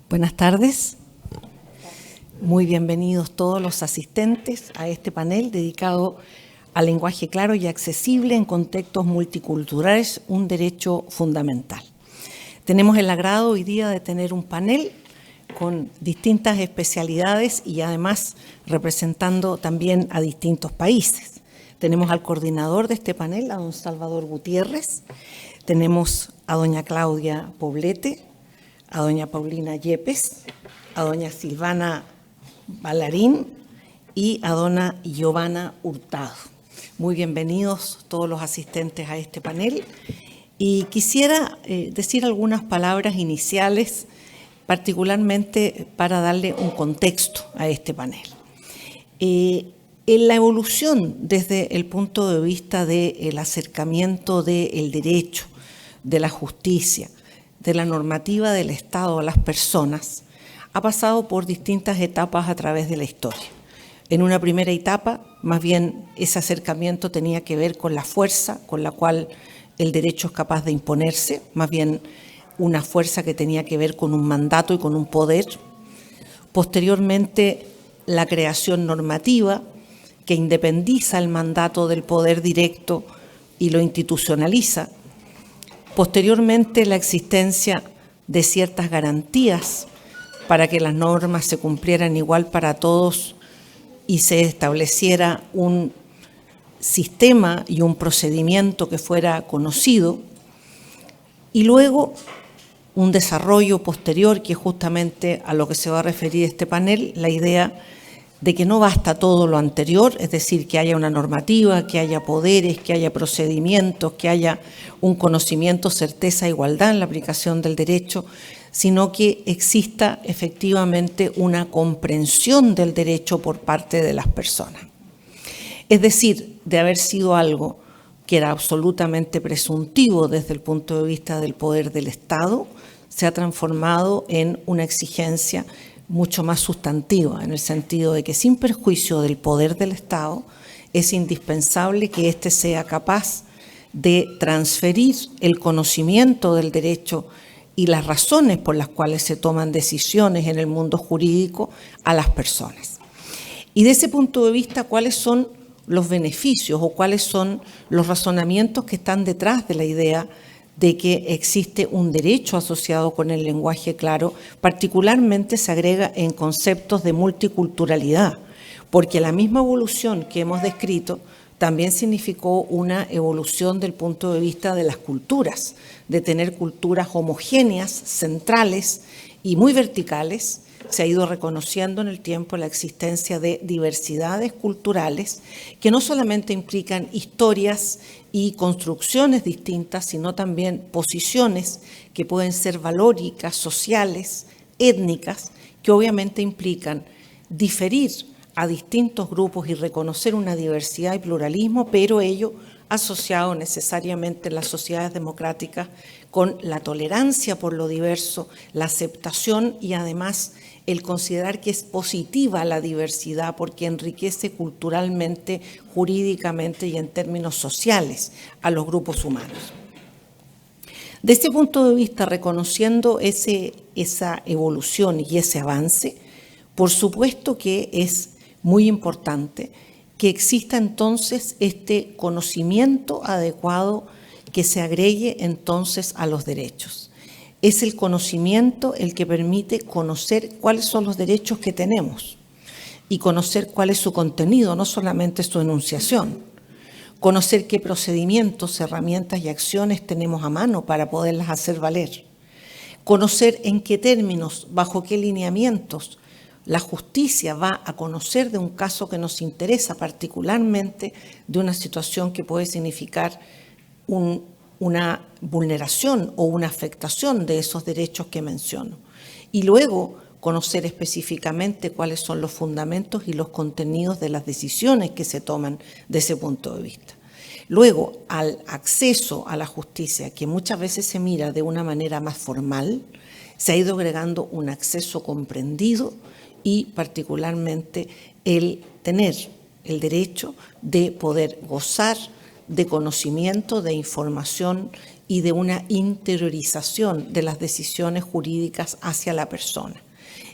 Buenas tardes. Muy bienvenidos todos los asistentes a este panel dedicado al lenguaje claro y accesible en contextos multiculturales, un derecho fundamental. Tenemos el agrado hoy día de tener un panel con distintas especialidades y además representando también a distintos países. Tenemos al coordinador de este panel, a don Salvador Gutiérrez, tenemos a doña Claudia Poblete, a doña Paulina Yepes, a doña Silvana Ballarín y a dona Giovanna Hurtado. Muy bienvenidos todos los asistentes a este panel. Y quisiera decir algunas palabras iniciales, particularmente para darle un contexto a este panel. En la evolución desde el punto de vista del acercamiento del derecho, de la justicia, de la normativa del Estado a las personas, ha pasado por distintas etapas a través de la historia. En una primera etapa, más bien ese acercamiento tenía que ver con la fuerza con la cual el derecho es capaz de imponerse, más bien una fuerza que tenía que ver con un mandato y con un poder. Posteriormente, la creación normativa que independiza el mandato del poder directo y lo institucionaliza. Posteriormente, la existencia de ciertas garantías para que las normas se cumplieran igual para todos y se estableciera un sistema y un procedimiento que fuera conocido. Y luego, un desarrollo posterior, que es justamente a lo que se va a referir este panel, la idea de que no basta todo lo anterior, es decir, que haya una normativa, que haya poderes, que haya procedimientos, que haya un conocimiento, certeza, igualdad en la aplicación del derecho, sino que exista efectivamente una comprensión del derecho por parte de las personas. Es decir, de haber sido algo que era absolutamente presuntivo desde el punto de vista del poder del Estado, se ha transformado en una exigencia mucho más sustantiva, en el sentido de que sin perjuicio del poder del Estado, es indispensable que éste sea capaz de transferir el conocimiento del derecho y las razones por las cuales se toman decisiones en el mundo jurídico a las personas. Y de ese punto de vista, ¿cuáles son los beneficios o cuáles son los razonamientos que están detrás de la idea de que existe un derecho asociado con el lenguaje claro? Particularmente se agrega en conceptos de multiculturalidad, porque la misma evolución que hemos descrito también significó una evolución del punto de vista de las culturas, de tener culturas homogéneas, centrales y muy verticales. Se ha ido reconociendo en el tiempo la existencia de diversidades culturales que no solamente implican historias y construcciones distintas, sino también posiciones que pueden ser valóricas, sociales, étnicas, que obviamente implican diferir a distintos grupos y reconocer una diversidad y pluralismo, pero ello asociado necesariamente en las sociedades democráticas con la tolerancia por lo diverso, la aceptación y además el considerar que es positiva la diversidad porque enriquece culturalmente, jurídicamente y en términos sociales a los grupos humanos. De este punto de vista, reconociendo esa evolución y ese avance, por supuesto que es muy importante que exista entonces este conocimiento adecuado que se agregue entonces a los derechos. Es el conocimiento el que permite conocer cuáles son los derechos que tenemos y conocer cuál es su contenido, no solamente su enunciación. Conocer qué procedimientos, herramientas y acciones tenemos a mano para poderlas hacer valer. Conocer en qué términos, bajo qué lineamientos la justicia va a conocer de un caso que nos interesa, particularmente de una situación que puede significar una vulneración o una afectación de esos derechos que menciono. Y luego conocer específicamente cuáles son los fundamentos y los contenidos de las decisiones que se toman de ese punto de vista. Luego, al acceso a la justicia, que muchas veces se mira de una manera más formal, se ha ido agregando un acceso comprendido y particularmente el tener el derecho de poder gozar de conocimiento, de información y de una interiorización de las decisiones jurídicas hacia la persona.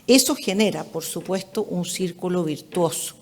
Eso genera, por supuesto, un círculo virtuoso,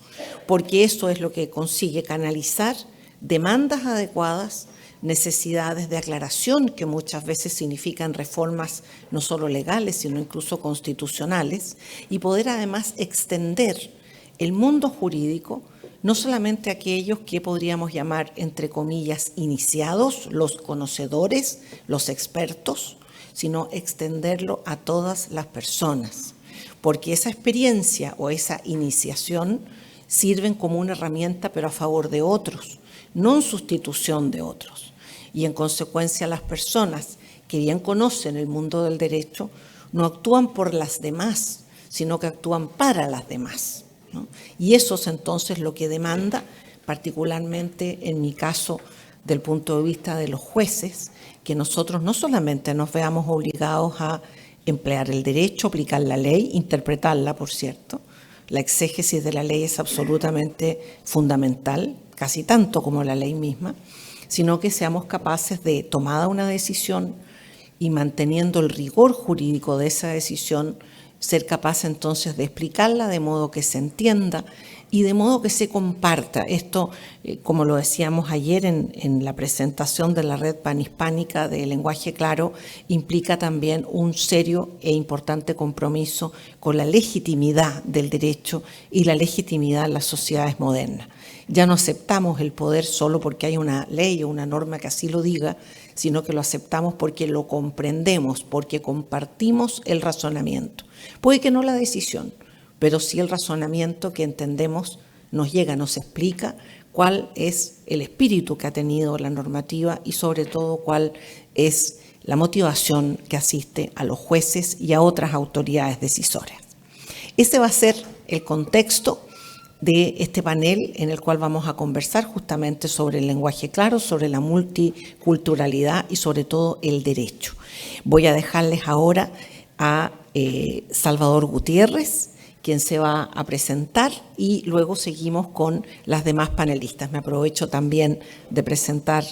porque eso es lo que consigue canalizar demandas adecuadas, necesidades de aclaración que muchas veces significan reformas no solo legales, sino incluso constitucionales, y poder además extender el mundo jurídico no solamente a aquellos que podríamos llamar, entre comillas, iniciados, los conocedores, los expertos, sino extenderlo a todas las personas, porque esa experiencia o esa iniciación sirven como una herramienta, pero a favor de otros, no en sustitución de otros. Y en consecuencia las personas que bien conocen el mundo del derecho no actúan por las demás, sino que actúan para las demás, ¿no? Y eso es entonces lo que demanda, particularmente en mi caso, del punto de vista de los jueces, que nosotros no solamente nos veamos obligados a emplear el derecho, aplicar la ley, interpretarla, por cierto. La exégesis de la ley es absolutamente fundamental, casi tanto como la ley misma, sino que seamos capaces de, tomada una decisión y manteniendo el rigor jurídico de esa decisión, ser capaz entonces de explicarla de modo que se entienda y de modo que se comparta. Esto, como lo decíamos ayer en la presentación de la Red Panhispánica de Lenguaje Claro, implica también un serio e importante compromiso con la legitimidad del derecho y la legitimidad en las sociedades modernas. Ya no aceptamos el poder solo porque hay una ley o una norma que así lo diga, sino que lo aceptamos porque lo comprendemos, porque compartimos el razonamiento. Puede que no la decisión, pero sí el razonamiento que entendemos nos llega, nos explica cuál es el espíritu que ha tenido la normativa y sobre todo cuál es la motivación que asiste a los jueces y a otras autoridades decisoras. Ese va a ser el contexto de este panel en el cual vamos a conversar justamente sobre el lenguaje claro, sobre la multiculturalidad y sobre todo el derecho. Voy a dejarles ahora a Salvador Gutiérrez, quien se va a presentar, y luego seguimos con las demás panelistas. Me aprovecho también de presentar,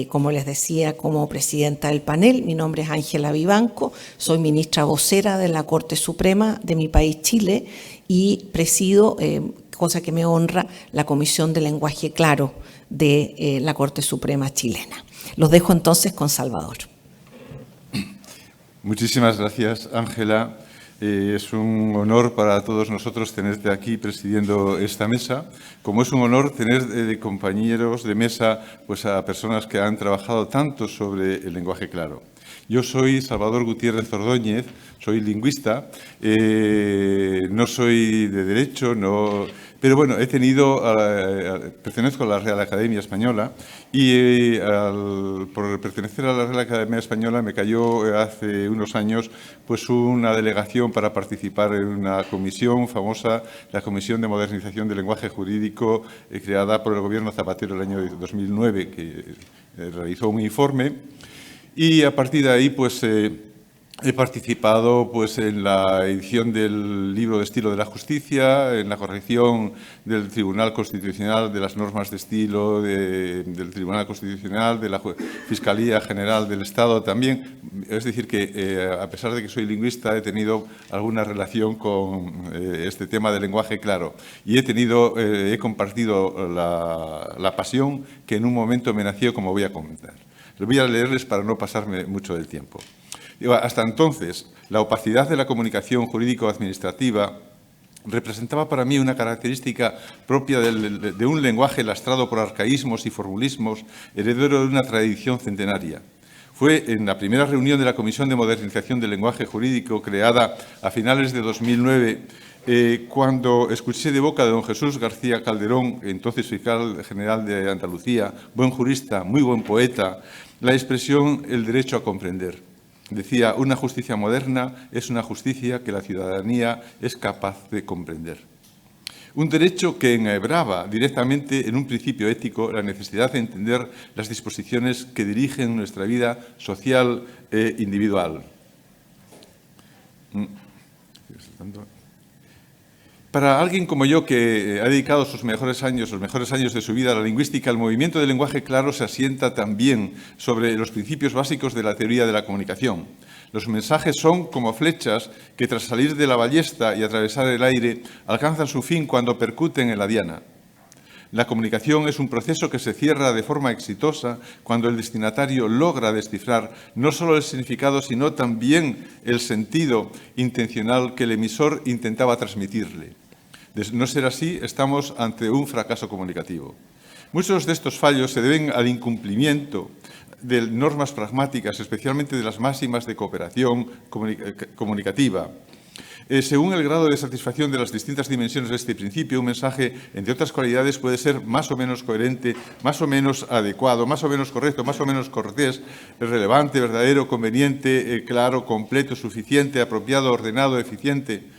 como les decía, como presidenta del panel. Mi nombre es Ángela Vivanco, soy ministra vocera de la Corte Suprema de mi país, Chile, y presido, cosa que me honra, la Comisión de Lenguaje Claro de la Corte Suprema chilena. Los dejo entonces con Salvador. Muchísimas gracias, Ángela. Es un honor para todos nosotros tenerte aquí presidiendo esta mesa, como es un honor tener de compañeros de mesa pues a personas que han trabajado tanto sobre el lenguaje claro. Yo soy Salvador Gutiérrez Ordóñez, soy lingüista, no soy de Derecho, pero bueno, pertenezco a la Real Academia Española y por pertenecer a la Real Academia Española me cayó hace unos años pues una delegación para participar en una comisión famosa, la Comisión de Modernización del Lenguaje Jurídico, creada por el Gobierno Zapatero el año 2009, que realizó un informe. Y a partir de ahí, pues, he participado pues, en la edición del libro de estilo de la justicia, en la corrección del Tribunal Constitucional de las normas de estilo del Tribunal Constitucional, de la Fiscalía General del Estado también. Es decir, que a pesar de que soy lingüista, he tenido alguna relación con este tema del lenguaje claro y he compartido la pasión que en un momento me nació, como voy a comentar. Les voy a leerles para no pasarme mucho del tiempo. Hasta entonces, la opacidad de la comunicación jurídico-administrativa representaba para mí una característica propia de un lenguaje lastrado por arcaísmos y formulismos, heredero de una tradición centenaria. Fue en la primera reunión de la Comisión de Modernización del Lenguaje Jurídico, creada a finales de 2009, cuando escuché de boca de don Jesús García Calderón, entonces fiscal general de Andalucía, buen jurista, muy buen poeta, la expresión «el derecho a comprender». Decía, una justicia moderna es una justicia que la ciudadanía es capaz de comprender. Un derecho que enhebraba directamente en un principio ético la necesidad de entender las disposiciones que dirigen nuestra vida social e individual. Para alguien como yo, que ha dedicado los mejores años de su vida a la lingüística, el movimiento del lenguaje claro se asienta también sobre los principios básicos de la teoría de la comunicación. Los mensajes son como flechas que, tras salir de la ballesta y atravesar el aire, alcanzan su fin cuando percuten en la diana. La comunicación es un proceso que se cierra de forma exitosa cuando el destinatario logra descifrar no solo el significado, sino también el sentido intencional que el emisor intentaba transmitirle. De no ser así, estamos ante un fracaso comunicativo. Muchos de estos fallos se deben al incumplimiento de normas pragmáticas, especialmente de las máximas de cooperación comunicativa. Según el grado de satisfacción de las distintas dimensiones de este principio, un mensaje, entre otras cualidades, puede ser más o menos coherente, más o menos adecuado, más o menos correcto, más o menos cortés, relevante, verdadero, conveniente, claro, completo, suficiente, apropiado, ordenado, eficiente.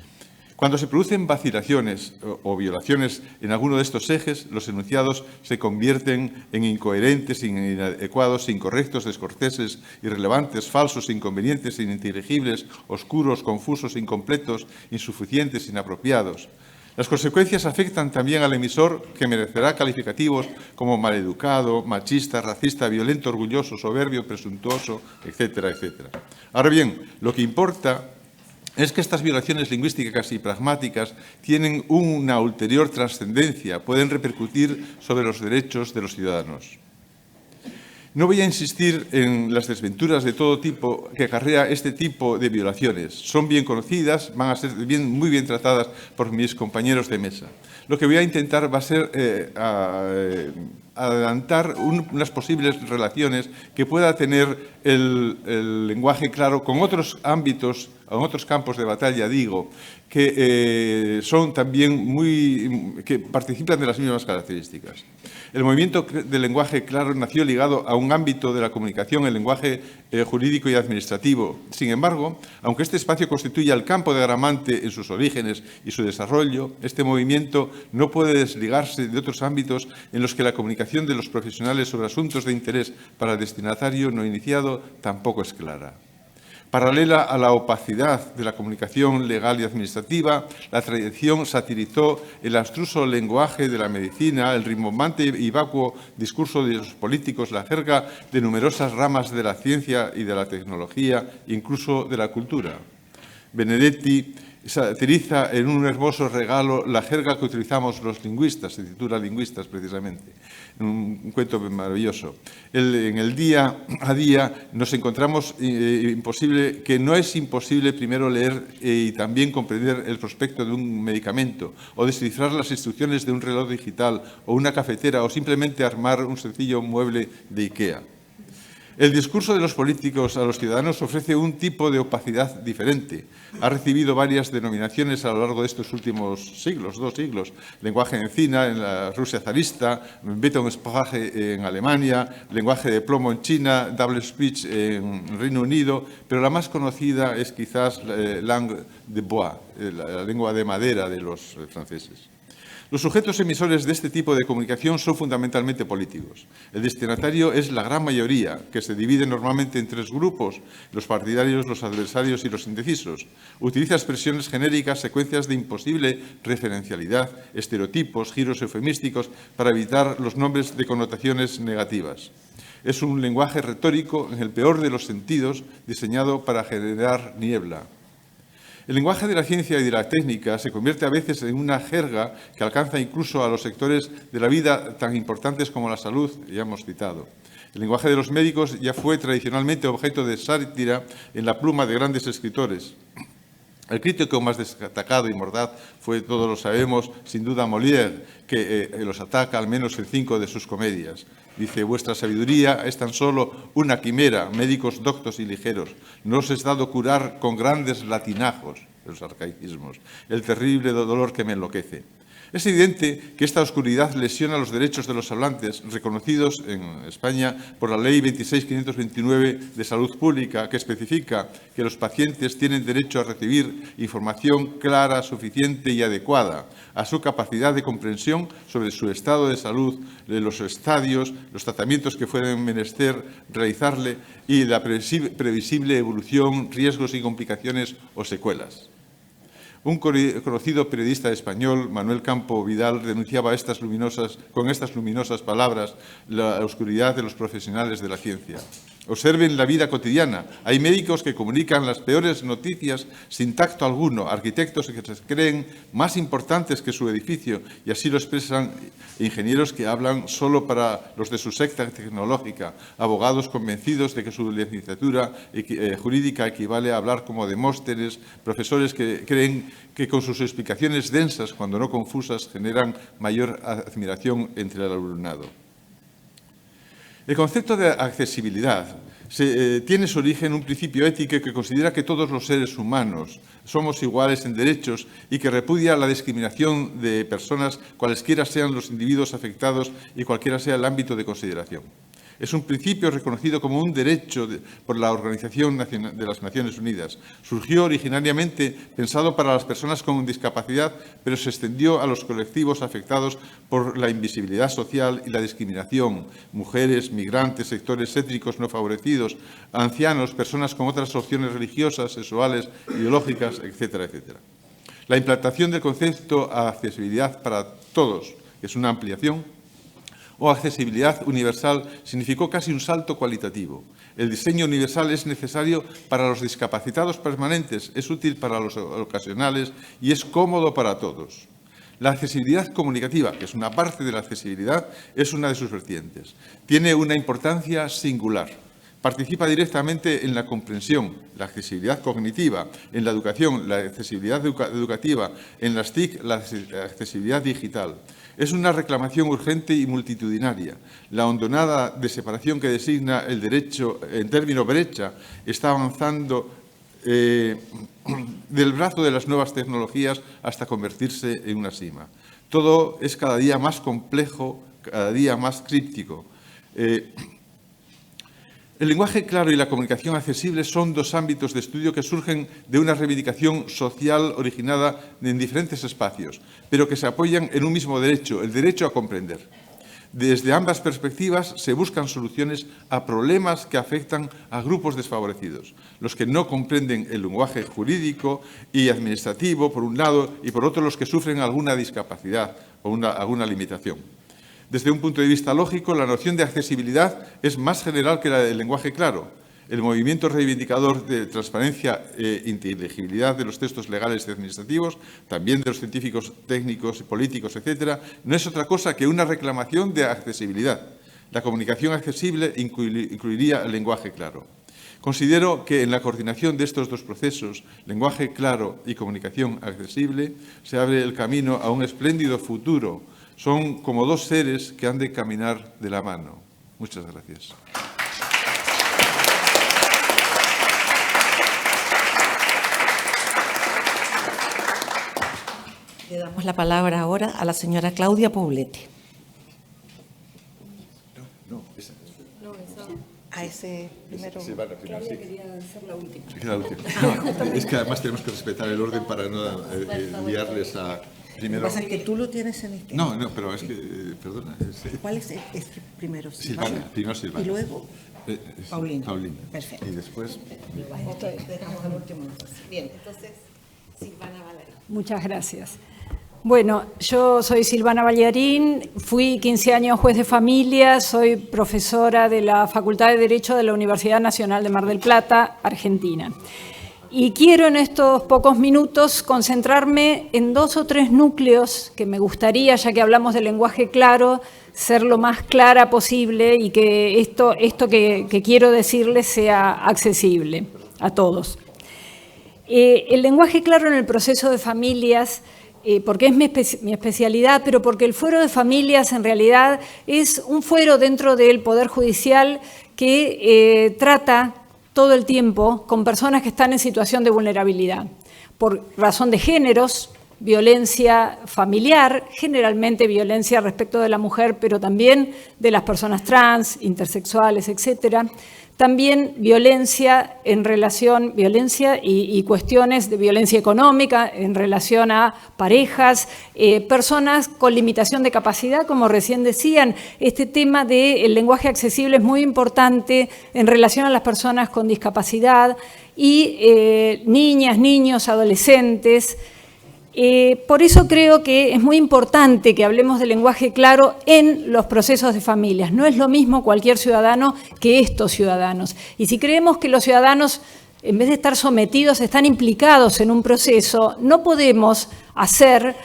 Cuando se producen vacilaciones o violaciones en alguno de estos ejes, los enunciados se convierten en incoherentes, inadecuados, incorrectos, descorteses, irrelevantes, falsos, inconvenientes, ininteligibles, oscuros, confusos, incompletos, insuficientes, inapropiados. Las consecuencias afectan también al emisor, que merecerá calificativos como maleducado, machista, racista, violento, orgulloso, soberbio, presuntuoso, etcétera, etcétera. Ahora bien, lo que importa es que estas violaciones lingüísticas y pragmáticas tienen una ulterior trascendencia, pueden repercutir sobre los derechos de los ciudadanos. No voy a insistir en las desventuras de todo tipo que acarrea este tipo de violaciones. Son bien conocidas, van a ser muy bien tratadas por mis compañeros de mesa. Lo que voy a intentar va a ser adelantar unas posibles relaciones que pueda tener el lenguaje claro con otros ámbitos, en otros campos de batalla, digo, que son también que participan de las mismas características. El movimiento del lenguaje claro nació ligado a un ámbito de la comunicación, el lenguaje jurídico y administrativo. Sin embargo, aunque este espacio constituye el campo de Agramante en sus orígenes y su desarrollo, este movimiento no puede desligarse de otros ámbitos en los que la comunicación de los profesionales sobre asuntos de interés para el destinatario no iniciado tampoco es clara. Paralela a la opacidad de la comunicación legal y administrativa, la tradición satirizó el abstruso lenguaje de la medicina, el rimbombante y vacuo discurso de los políticos, la jerga de numerosas ramas de la ciencia y de la tecnología, incluso de la cultura. Benedetti satiriza en un hermoso regalo la jerga que utilizamos los lingüistas, se titula Lingüistas precisamente, un cuento maravilloso. En el día a día nos encontramos que no es imposible primero leer y también comprender el prospecto de un medicamento o descifrar las instrucciones de un reloj digital o una cafetera o simplemente armar un sencillo mueble de IKEA. El discurso de los políticos a los ciudadanos ofrece un tipo de opacidad diferente. Ha recibido varias denominaciones a lo largo de estos últimos siglos, 2 siglos. Lenguaje encina en la Rusia zarista, Betonssprache en Alemania, lenguaje de plomo en China, double speech en Reino Unido, pero la más conocida es quizás langue de bois, la lengua de madera de los franceses. Los sujetos emisores de este tipo de comunicación son fundamentalmente políticos. El destinatario es la gran mayoría, que se divide normalmente en 3 grupos, los partidarios, los adversarios y los indecisos. Utiliza expresiones genéricas, secuencias de imposible referencialidad, estereotipos, giros eufemísticos para evitar los nombres de connotaciones negativas. Es un lenguaje retórico, en el peor de los sentidos, diseñado para generar niebla. El lenguaje de la ciencia y de la técnica se convierte a veces en una jerga que alcanza incluso a los sectores de la vida tan importantes como la salud, ya hemos citado. El lenguaje de los médicos ya fue tradicionalmente objeto de sátira en la pluma de grandes escritores. El crítico más destacado y mordaz fue, todos lo sabemos, sin duda Molière, que los ataca al menos en 5 de sus comedias. Dice, vuestra sabiduría es tan solo una quimera, médicos doctos y ligeros. No os es dado curar con grandes latinajos, los arcaicismos, el terrible dolor que me enloquece. Es evidente que esta oscuridad lesiona los derechos de los hablantes, reconocidos en España por la Ley 26.529 de Salud Pública, que especifica que los pacientes tienen derecho a recibir información clara, suficiente y adecuada a su capacidad de comprensión sobre su estado de salud, de los estadios, los tratamientos que fueren menester realizarle y la previsible evolución, riesgos y complicaciones o secuelas. Un conocido periodista español, Manuel Campo Vidal, denunciaba con estas luminosas palabras la oscuridad de los profesionales de la ciencia. Observen la vida cotidiana. Hay médicos que comunican las peores noticias sin tacto alguno, arquitectos que se creen más importantes que su edificio y así lo expresan, ingenieros que hablan solo para los de su secta tecnológica, abogados convencidos de que su licenciatura jurídica equivale a hablar como Demóstenes, profesores que creen que con sus explicaciones densas, cuando no confusas, generan mayor admiración entre el alumnado. El concepto de accesibilidad tiene su origen en un principio ético que considera que todos los seres humanos somos iguales en derechos y que repudia la discriminación de personas cualesquiera sean los individuos afectados y cualquiera sea el ámbito de consideración. Es un principio reconocido como un derecho por la Organización de las Naciones Unidas. Surgió originariamente pensado para las personas con discapacidad, pero se extendió a los colectivos afectados por la invisibilidad social y la discriminación: mujeres, migrantes, sectores étnicos no favorecidos, ancianos, personas con otras opciones religiosas, sexuales, ideológicas, etcétera, etcétera. La implantación del concepto accesibilidad para todos, que es una ampliación, o accesibilidad universal, significó casi un salto cualitativo. El diseño universal es necesario para los discapacitados permanentes, es útil para los ocasionales y es cómodo para todos. La accesibilidad comunicativa, que es una parte de la accesibilidad, es una de sus vertientes. Tiene una importancia singular. Participa directamente en la comprensión, la accesibilidad cognitiva, en la educación, la accesibilidad educativa, en las TIC, la accesibilidad digital. Es una reclamación urgente y multitudinaria. La hondonada de separación que designa el derecho en término brecha está avanzando del brazo de las nuevas tecnologías hasta convertirse en una cima. Todo es cada día más complejo, cada día más críptico. El lenguaje claro y la comunicación accesible son dos ámbitos de estudio que surgen de una reivindicación social originada en diferentes espacios, pero que se apoyan en un mismo derecho, el derecho a comprender. Desde ambas perspectivas se buscan soluciones a problemas que afectan a grupos desfavorecidos, los que no comprenden el lenguaje jurídico y administrativo, por un lado, y por otro los que sufren alguna discapacidad o alguna limitación. Desde un punto de vista lógico, la noción de accesibilidad es más general que la del lenguaje claro. El movimiento reivindicador de transparencia e inteligibilidad de los textos legales y administrativos, también de los científicos, técnicos, políticos, etcétera, no es otra cosa que una reclamación de accesibilidad. La comunicación accesible incluiría el lenguaje claro. Considero que en la coordinación de estos dos procesos, lenguaje claro y comunicación accesible, se abre el camino a un espléndido futuro. Son como dos seres que han de caminar de la mano. Muchas gracias. Le damos la palabra ahora a la señora Claudia Poblete. A ese primero. Sí, vale, primero, sí. Quería ser la última. Sí, la última. No, es que además tenemos que respetar el orden para no liarles a... Primero... Lo que pasa es que tú lo tienes en este. No, pero es que, perdona. ¿Cuál es primero? Silvana, primero Silvana. Y luego Paulina. Paulina. Perfecto. Y después... Dejamos al último. Bien, entonces, Silvana Ballarín. Muchas gracias. Bueno, yo soy Silvana Ballarín, fui 15 años juez de familia, soy profesora de la Facultad de Derecho de la Universidad Nacional de Mar del Plata, Argentina. Y quiero en estos pocos minutos concentrarme en 2 o 3 núcleos que me gustaría, ya que hablamos de lenguaje claro, ser lo más clara posible y que esto que quiero decirles sea accesible a todos. El lenguaje claro en el proceso de familias, porque es mi especialidad, pero porque el fuero de familias en realidad es un fuero dentro del Poder Judicial que trata todo el tiempo con personas que están en situación de vulnerabilidad, por razón de géneros, violencia familiar, generalmente violencia respecto de la mujer, pero también de las personas trans, intersexuales, etcétera. También violencia en relación, y cuestiones de violencia económica en relación a parejas, personas con limitación de capacidad, como recién decían. Este tema del lenguaje accesible es muy importante en relación a las personas con discapacidad y niñas, niños, adolescentes. Por eso creo que es muy importante que hablemos de lenguaje claro en los procesos de familias. No es lo mismo cualquier ciudadano que estos ciudadanos. Y si creemos que los ciudadanos, en vez de estar sometidos, están implicados en un proceso, no podemos hacer,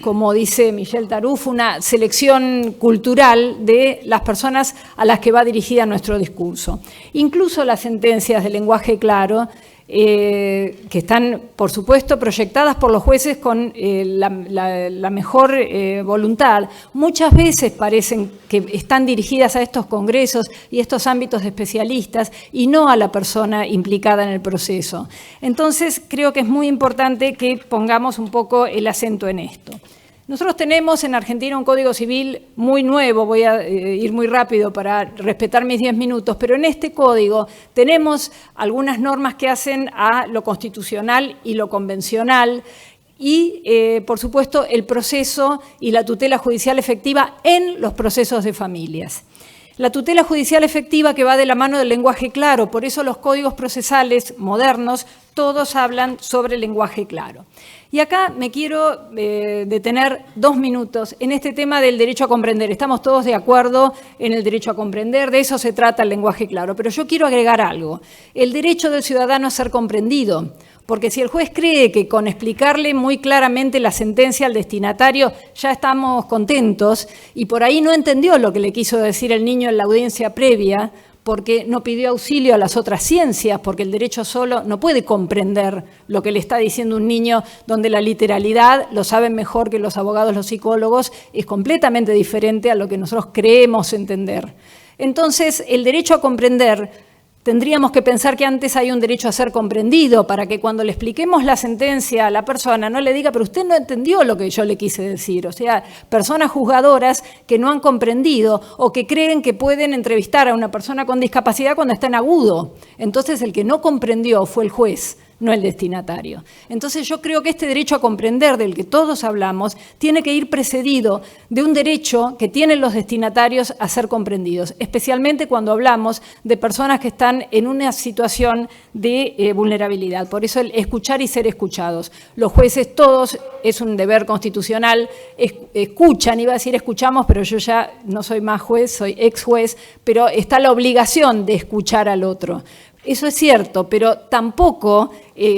como dice Michel Taruf, una selección cultural de las personas a las que va dirigida nuestro discurso. Incluso las sentencias de lenguaje claro, que están, por supuesto, proyectadas por los jueces con la mejor voluntad, muchas veces parecen que están dirigidas a estos congresos y estos ámbitos de especialistas y no a la persona implicada en el proceso. Entonces, creo que es muy importante que pongamos un poco el acento en esto. Nosotros tenemos en Argentina un Código Civil muy nuevo, voy a ir muy rápido para respetar mis 10 minutos, pero en este código tenemos algunas normas que hacen a lo constitucional y lo convencional y, por supuesto, el proceso y la tutela judicial efectiva en los procesos de familias. La tutela judicial efectiva que va de la mano del lenguaje claro, por eso los códigos procesales modernos todos hablan sobre lenguaje claro. Y acá me quiero detener 2 minutos en este tema del derecho a comprender. Estamos todos de acuerdo en el derecho a comprender, de eso se trata el lenguaje claro, pero yo quiero agregar algo. El derecho del ciudadano a ser comprendido. Porque si el juez cree que con explicarle muy claramente la sentencia al destinatario ya estamos contentos y por ahí no entendió lo que le quiso decir el niño en la audiencia previa, porque no pidió auxilio a las otras ciencias, porque el derecho solo no puede comprender lo que le está diciendo un niño, donde la literalidad, lo saben mejor que los abogados, los psicólogos, es completamente diferente a lo que nosotros creemos entender. Entonces, el derecho a comprender, tendríamos que pensar que antes hay un derecho a ser comprendido para que cuando le expliquemos la sentencia a la persona no le diga, pero usted no entendió lo que yo le quise decir. O sea, personas juzgadoras que no han comprendido o que creen que pueden entrevistar a una persona con discapacidad cuando está en agudo. Entonces, el que no comprendió fue el juez, no el destinatario. Entonces yo creo que este derecho a comprender del que todos hablamos tiene que ir precedido de un derecho que tienen los destinatarios a ser comprendidos, especialmente cuando hablamos de personas que están en una situación de vulnerabilidad. Por eso el escuchar y ser escuchados. Los jueces todos, es un deber constitucional, escuchan, iba a decir escuchamos, pero yo ya no soy más juez, soy ex juez, pero está la obligación de escuchar al otro. Eso es cierto, pero tampoco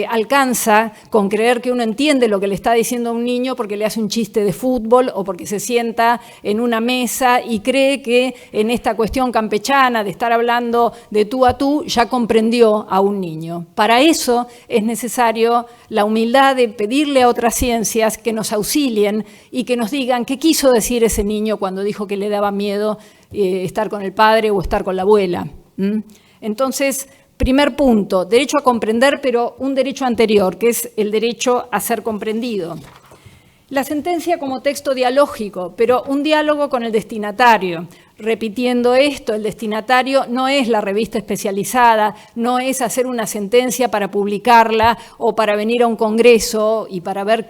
alcanza con creer que uno entiende lo que le está diciendo a un niño porque le hace un chiste de fútbol o porque se sienta en una mesa y cree que en esta cuestión campechana de estar hablando de tú a tú ya comprendió a un niño. Para eso es necesario la humildad de pedirle a otras ciencias que nos auxilien y que nos digan qué quiso decir ese niño cuando dijo que le daba miedo estar con el padre o estar con la abuela. Entonces, primer punto, derecho a comprender, pero un derecho anterior, que es el derecho a ser comprendido. La sentencia como texto dialógico, pero un diálogo con el destinatario. Repitiendo esto, el destinatario no es la revista especializada, no es hacer una sentencia para publicarla o para venir a un congreso y para ver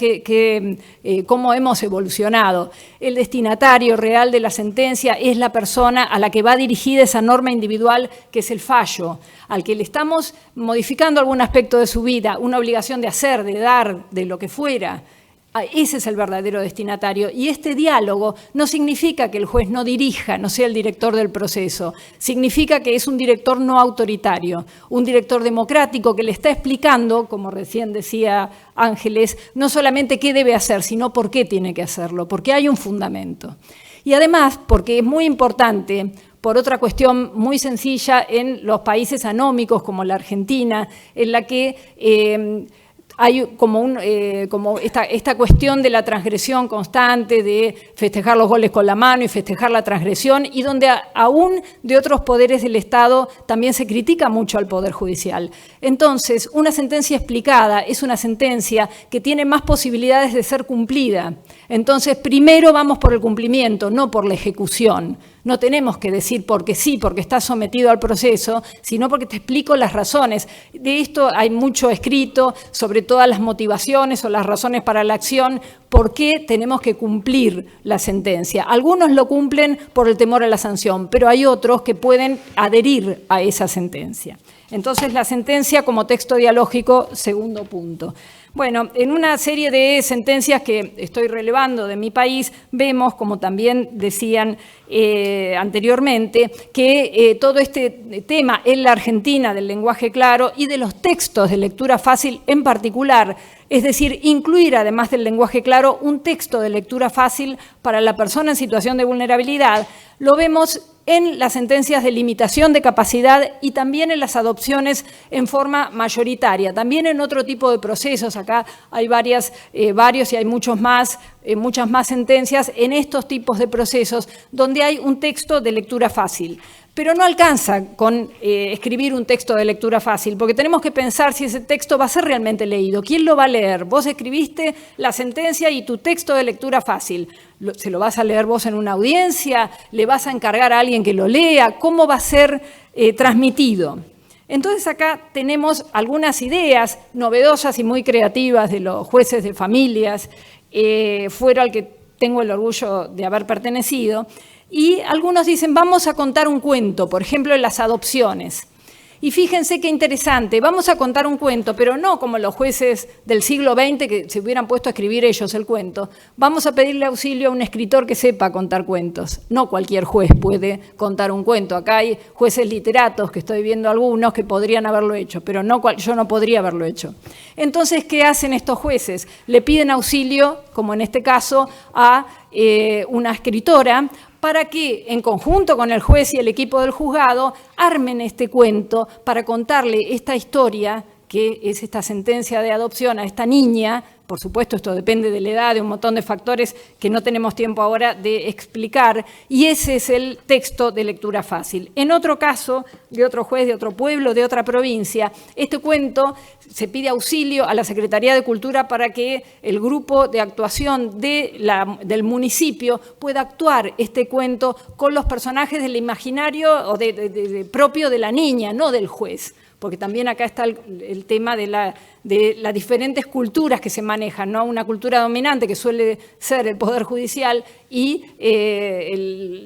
cómo hemos evolucionado. El destinatario real de la sentencia es la persona a la que va dirigida esa norma individual que es el fallo, al que le estamos modificando algún aspecto de su vida, una obligación de hacer, de dar, de lo que fuera. Ese es el verdadero destinatario. Y este diálogo no significa que el juez no dirija, no sea el director del proceso. Significa que es un director no autoritario, un director democrático que le está explicando, como recién decía Ángeles, no solamente qué debe hacer, sino por qué tiene que hacerlo, porque hay un fundamento. Y además, porque es muy importante, por otra cuestión muy sencilla en los países anómicos como la Argentina, en la que hay como esta cuestión de la transgresión constante, de festejar los goles con la mano y festejar la transgresión, y donde aún de otros poderes del Estado también se critica mucho al Poder Judicial. Entonces, una sentencia explicada es una sentencia que tiene más posibilidades de ser cumplida. Entonces, primero vamos por el cumplimiento, no por la ejecución. No tenemos que decir porque sí, porque estás sometido al proceso, sino porque te explico las razones. De esto hay mucho escrito sobre todas las motivaciones o las razones para la acción, por qué tenemos que cumplir la sentencia. Algunos lo cumplen por el temor a la sanción, pero hay otros que pueden adherir a esa sentencia. Entonces, la sentencia como texto dialógico, segundo punto. Bueno, en una serie de sentencias que estoy relevando de mi país, vemos, como también decían anteriormente, que todo este tema en la Argentina del lenguaje claro y de los textos de lectura fácil en particular, es decir, incluir además del lenguaje claro un texto de lectura fácil para la persona en situación de vulnerabilidad, lo vemos en las sentencias de limitación de capacidad y también en las adopciones en forma mayoritaria, también en otro tipo de procesos. Acá hay varios y hay muchas más sentencias en estos tipos de procesos donde hay un texto de lectura fácil. Pero no alcanza con escribir un texto de lectura fácil, porque tenemos que pensar si ese texto va a ser realmente leído. ¿Quién lo va a leer? Vos escribiste la sentencia y tu texto de lectura fácil. ¿Se lo vas a leer vos en una audiencia? ¿Le vas a encargar a alguien que lo lea? ¿Cómo va a ser transmitido? Entonces acá tenemos algunas ideas novedosas y muy creativas de los jueces de familias, fuera al que tengo el orgullo de haber pertenecido. Y algunos dicen, vamos a contar un cuento, por ejemplo, en las adopciones. Y fíjense qué interesante, vamos a contar un cuento, pero no como los jueces del siglo XX que se hubieran puesto a escribir ellos el cuento. Vamos a pedirle auxilio a un escritor que sepa contar cuentos. No cualquier juez puede contar un cuento. Acá hay jueces literatos, que estoy viendo algunos, que podrían haberlo hecho, pero yo no podría haberlo hecho. Entonces, ¿qué hacen estos jueces? Le piden auxilio, como en este caso, a una escritora, para que, en conjunto con el juez y el equipo del juzgado, armen este cuento para contarle esta historia, que es esta sentencia de adopción a esta niña. Por supuesto, esto depende de la edad, de un montón de factores que no tenemos tiempo ahora de explicar, y ese es el texto de lectura fácil. En otro caso, de otro juez, de otro pueblo, de otra provincia, este cuento se pide auxilio a la Secretaría de Cultura para que el grupo de actuación del municipio pueda actuar este cuento con los personajes del imaginario o propio de la niña, no del juez. Porque también acá está el tema de las diferentes culturas que se manejan, ¿no? Una cultura dominante que suele ser el Poder Judicial y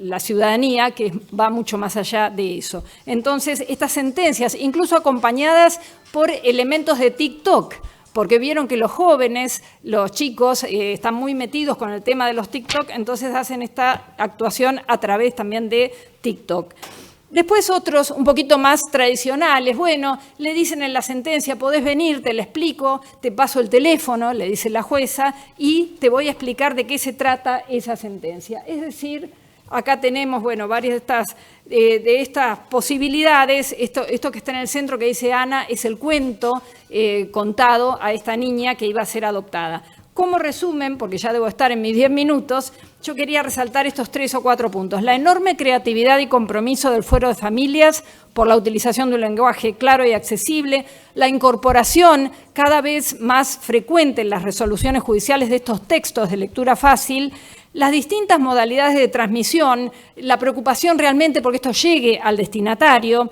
la ciudadanía, que va mucho más allá de eso. Entonces, estas sentencias, incluso acompañadas por elementos de TikTok, porque vieron que los jóvenes, los chicos, están muy metidos con el tema de los TikTok, entonces hacen esta actuación a través también de TikTok. Después otros un poquito más tradicionales, bueno, le dicen en la sentencia, podés venir, te la explico, te paso el teléfono, le dice la jueza, y te voy a explicar de qué se trata esa sentencia. Es decir, acá tenemos, bueno, varias de estas posibilidades. Esto que está en el centro que dice Ana es el cuento contado a esta niña que iba a ser adoptada. Como resumen, porque ya debo estar en mis 10 minutos, yo quería resaltar estos 3 o 4 puntos. La enorme creatividad y compromiso del Fuero de Familias por la utilización de un lenguaje claro y accesible, la incorporación cada vez más frecuente en las resoluciones judiciales de estos textos de lectura fácil, las distintas modalidades de transmisión, la preocupación realmente porque esto llegue al destinatario.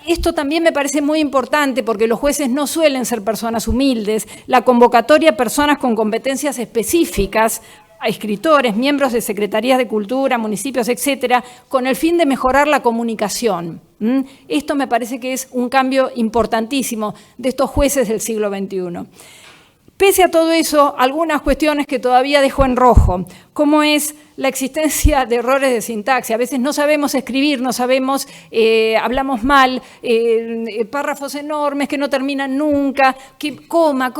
Esto también me parece muy importante porque los jueces no suelen ser personas humildes. La convocatoria a personas con competencias específicas, a escritores, miembros de secretarías de cultura, municipios, etcétera, con el fin de mejorar la comunicación. Esto me parece que es un cambio importantísimo de estos jueces del siglo XXI. Pese a todo eso, algunas cuestiones que todavía dejo en rojo, como es la existencia de errores de sintaxis. A veces no sabemos escribir, no sabemos, hablamos mal, párrafos enormes que no terminan nunca, que coma,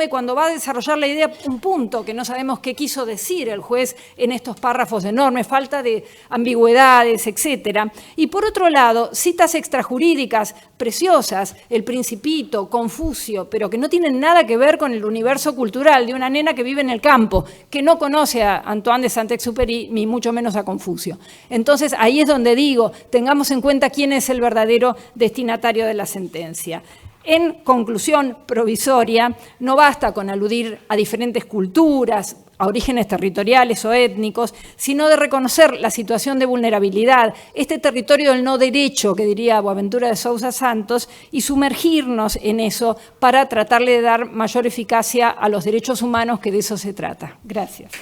y cuando va a desarrollar la idea, un punto que no sabemos qué quiso decir el juez en estos párrafos enormes, falta de ambigüedades, etc. Y por otro lado, citas extrajurídicas preciosas, El Principito, Confucio, pero que no tienen nada que ver con el universo cultural de una nena que vive en el campo, que no conoce a Antoine de Saint-Exupéry ni mucho menos a Confucio. Entonces, ahí es donde digo, tengamos en cuenta quién es el verdadero destinatario de la sentencia. En conclusión provisoria, no basta con aludir a diferentes culturas, a orígenes territoriales o étnicos, sino de reconocer la situación de vulnerabilidad, este territorio del no derecho, que diría Boaventura de Sousa Santos, y sumergirnos en eso para tratarle de dar mayor eficacia a los derechos humanos, que de eso se trata. Gracias.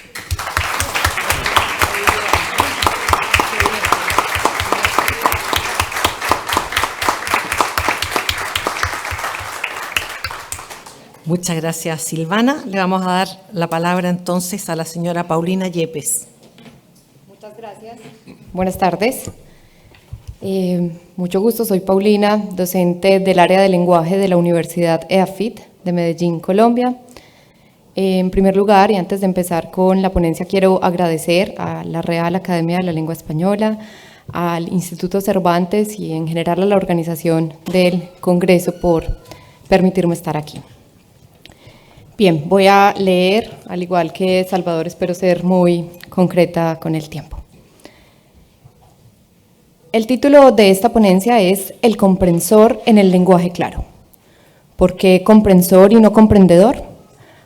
Muchas gracias, Silvana. Le vamos a dar la palabra entonces a la señora Paulina Yepes. Muchas gracias. Buenas tardes. Mucho gusto, soy Paulina, docente del área de lenguaje de la Universidad EAFIT de Medellín, Colombia. En primer lugar, y antes de empezar con la ponencia, quiero agradecer a la Real Academia de la Lengua Española, al Instituto Cervantes y en general a la organización del Congreso por permitirme estar aquí. Bien, voy a leer, al igual que Salvador, espero ser muy concreta con el tiempo. El título de esta ponencia es El comprensor en el lenguaje claro. ¿Por qué comprensor y no comprendedor?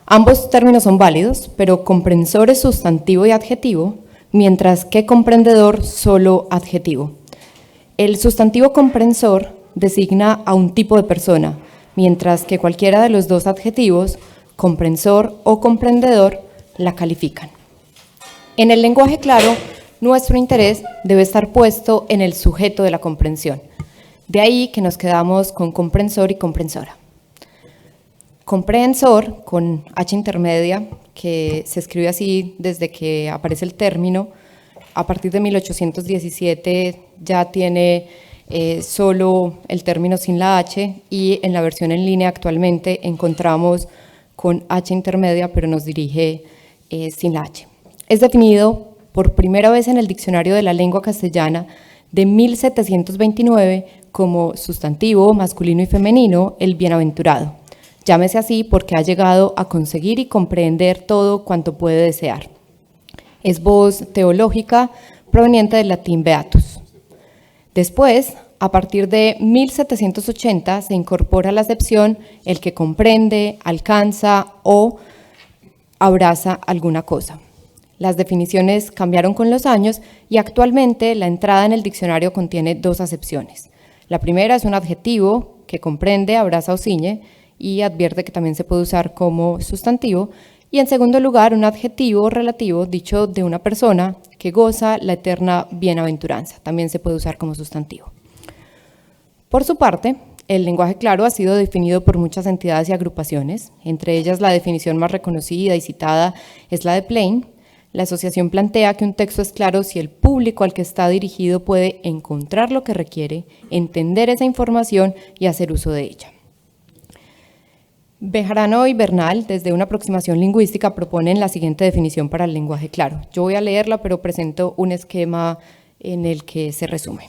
Ambos términos son válidos, pero comprensor es sustantivo y adjetivo, mientras que comprendedor solo adjetivo. El sustantivo comprensor designa a un tipo de persona, mientras que cualquiera de los dos adjetivos, comprensor o comprendedor, la califican. En el lenguaje claro, nuestro interés debe estar puesto en el sujeto de la comprensión. De ahí que nos quedamos con comprensor y comprensora. Comprehensor, con H intermedia, que se escribe así desde que aparece el término, a partir de 1817 ya tiene solo el término sin la H, y en la versión en línea actualmente encontramos con H intermedia, pero nos dirige sin la H. Es definido por primera vez en el Diccionario de la Lengua Castellana de 1729 como sustantivo masculino y femenino, el bienaventurado. Llámese así porque ha llegado a conseguir y comprender todo cuanto puede desear. Es voz teológica proveniente del latín beatus. Después, a partir de 1780, se incorpora la acepción el que comprende, alcanza o abraza alguna cosa. Las definiciones cambiaron con los años y actualmente la entrada en el diccionario contiene dos acepciones. La primera es un adjetivo que comprende, abraza o ciñe y advierte que también se puede usar como sustantivo. Y en segundo lugar, un adjetivo relativo dicho de una persona que goza la eterna bienaventuranza. También se puede usar como sustantivo. Por su parte, el lenguaje claro ha sido definido por muchas entidades y agrupaciones. Entre ellas, la definición más reconocida y citada es la de Plain. La asociación plantea que un texto es claro si el público al que está dirigido puede encontrar lo que requiere, entender esa información y hacer uso de ella. Bejarano y Bernal, desde una aproximación lingüística, proponen la siguiente definición para el lenguaje claro. Yo voy a leerla, pero presento un esquema en el que se resume.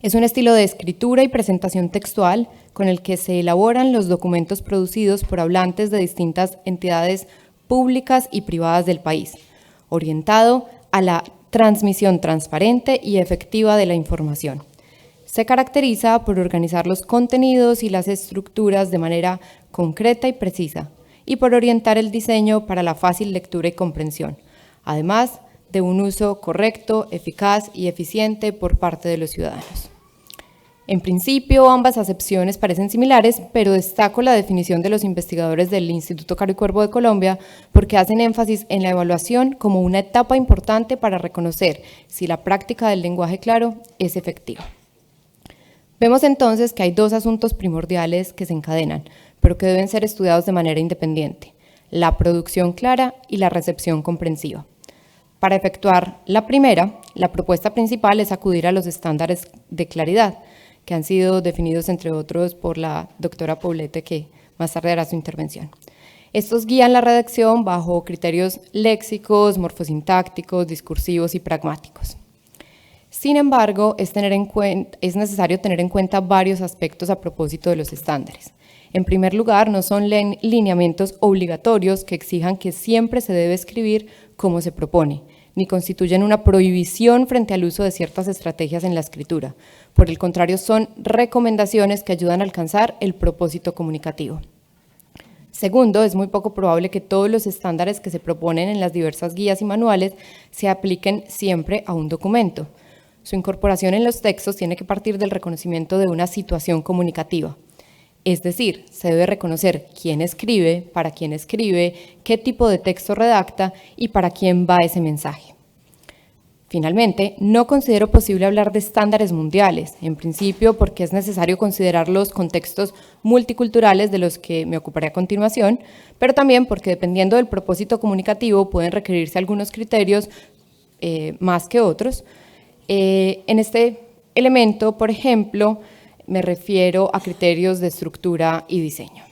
Es un estilo de escritura y presentación textual con el que se elaboran los documentos producidos por hablantes de distintas entidades públicas y privadas del país, orientado a la transmisión transparente y efectiva de la información. Se caracteriza por organizar los contenidos y las estructuras de manera concreta y precisa, y por orientar el diseño para la fácil lectura y comprensión, además de un uso correcto, eficaz y eficiente por parte de los ciudadanos. En principio, ambas acepciones parecen similares, pero destaco la definición de los investigadores del Instituto Caro y Cuervo de Colombia porque hacen énfasis en la evaluación como una etapa importante para reconocer si la práctica del lenguaje claro es efectiva. Vemos entonces que hay dos asuntos primordiales que se encadenan, pero que deben ser estudiados de manera independiente: la producción clara y la recepción comprensiva. Para efectuar la primera, la propuesta principal es acudir a los estándares de claridad, que han sido definidos, entre otros, por la doctora Poblete, que más tarde hará su intervención. Estos guían la redacción bajo criterios léxicos, morfosintácticos, discursivos y pragmáticos. Sin embargo, es necesario tener en cuenta varios aspectos a propósito de los estándares. En primer lugar, no son lineamientos obligatorios que exijan que siempre se debe escribir como se propone, ni constituyen una prohibición frente al uso de ciertas estrategias en la escritura. Por el contrario, son recomendaciones que ayudan a alcanzar el propósito comunicativo. Segundo, es muy poco probable que todos los estándares que se proponen en las diversas guías y manuales se apliquen siempre a un documento. Su incorporación en los textos tiene que partir del reconocimiento de una situación comunicativa. Es decir, se debe reconocer quién escribe, qué tipo de texto redacta y para quién va ese mensaje. Finalmente, no considero posible hablar de estándares mundiales, en principio porque es necesario considerar los contextos multiculturales de los que me ocuparé a continuación, pero también porque dependiendo del propósito comunicativo pueden requerirse algunos criterios más que otros. En este elemento, por ejemplo, me refiero a criterios de estructura y diseño.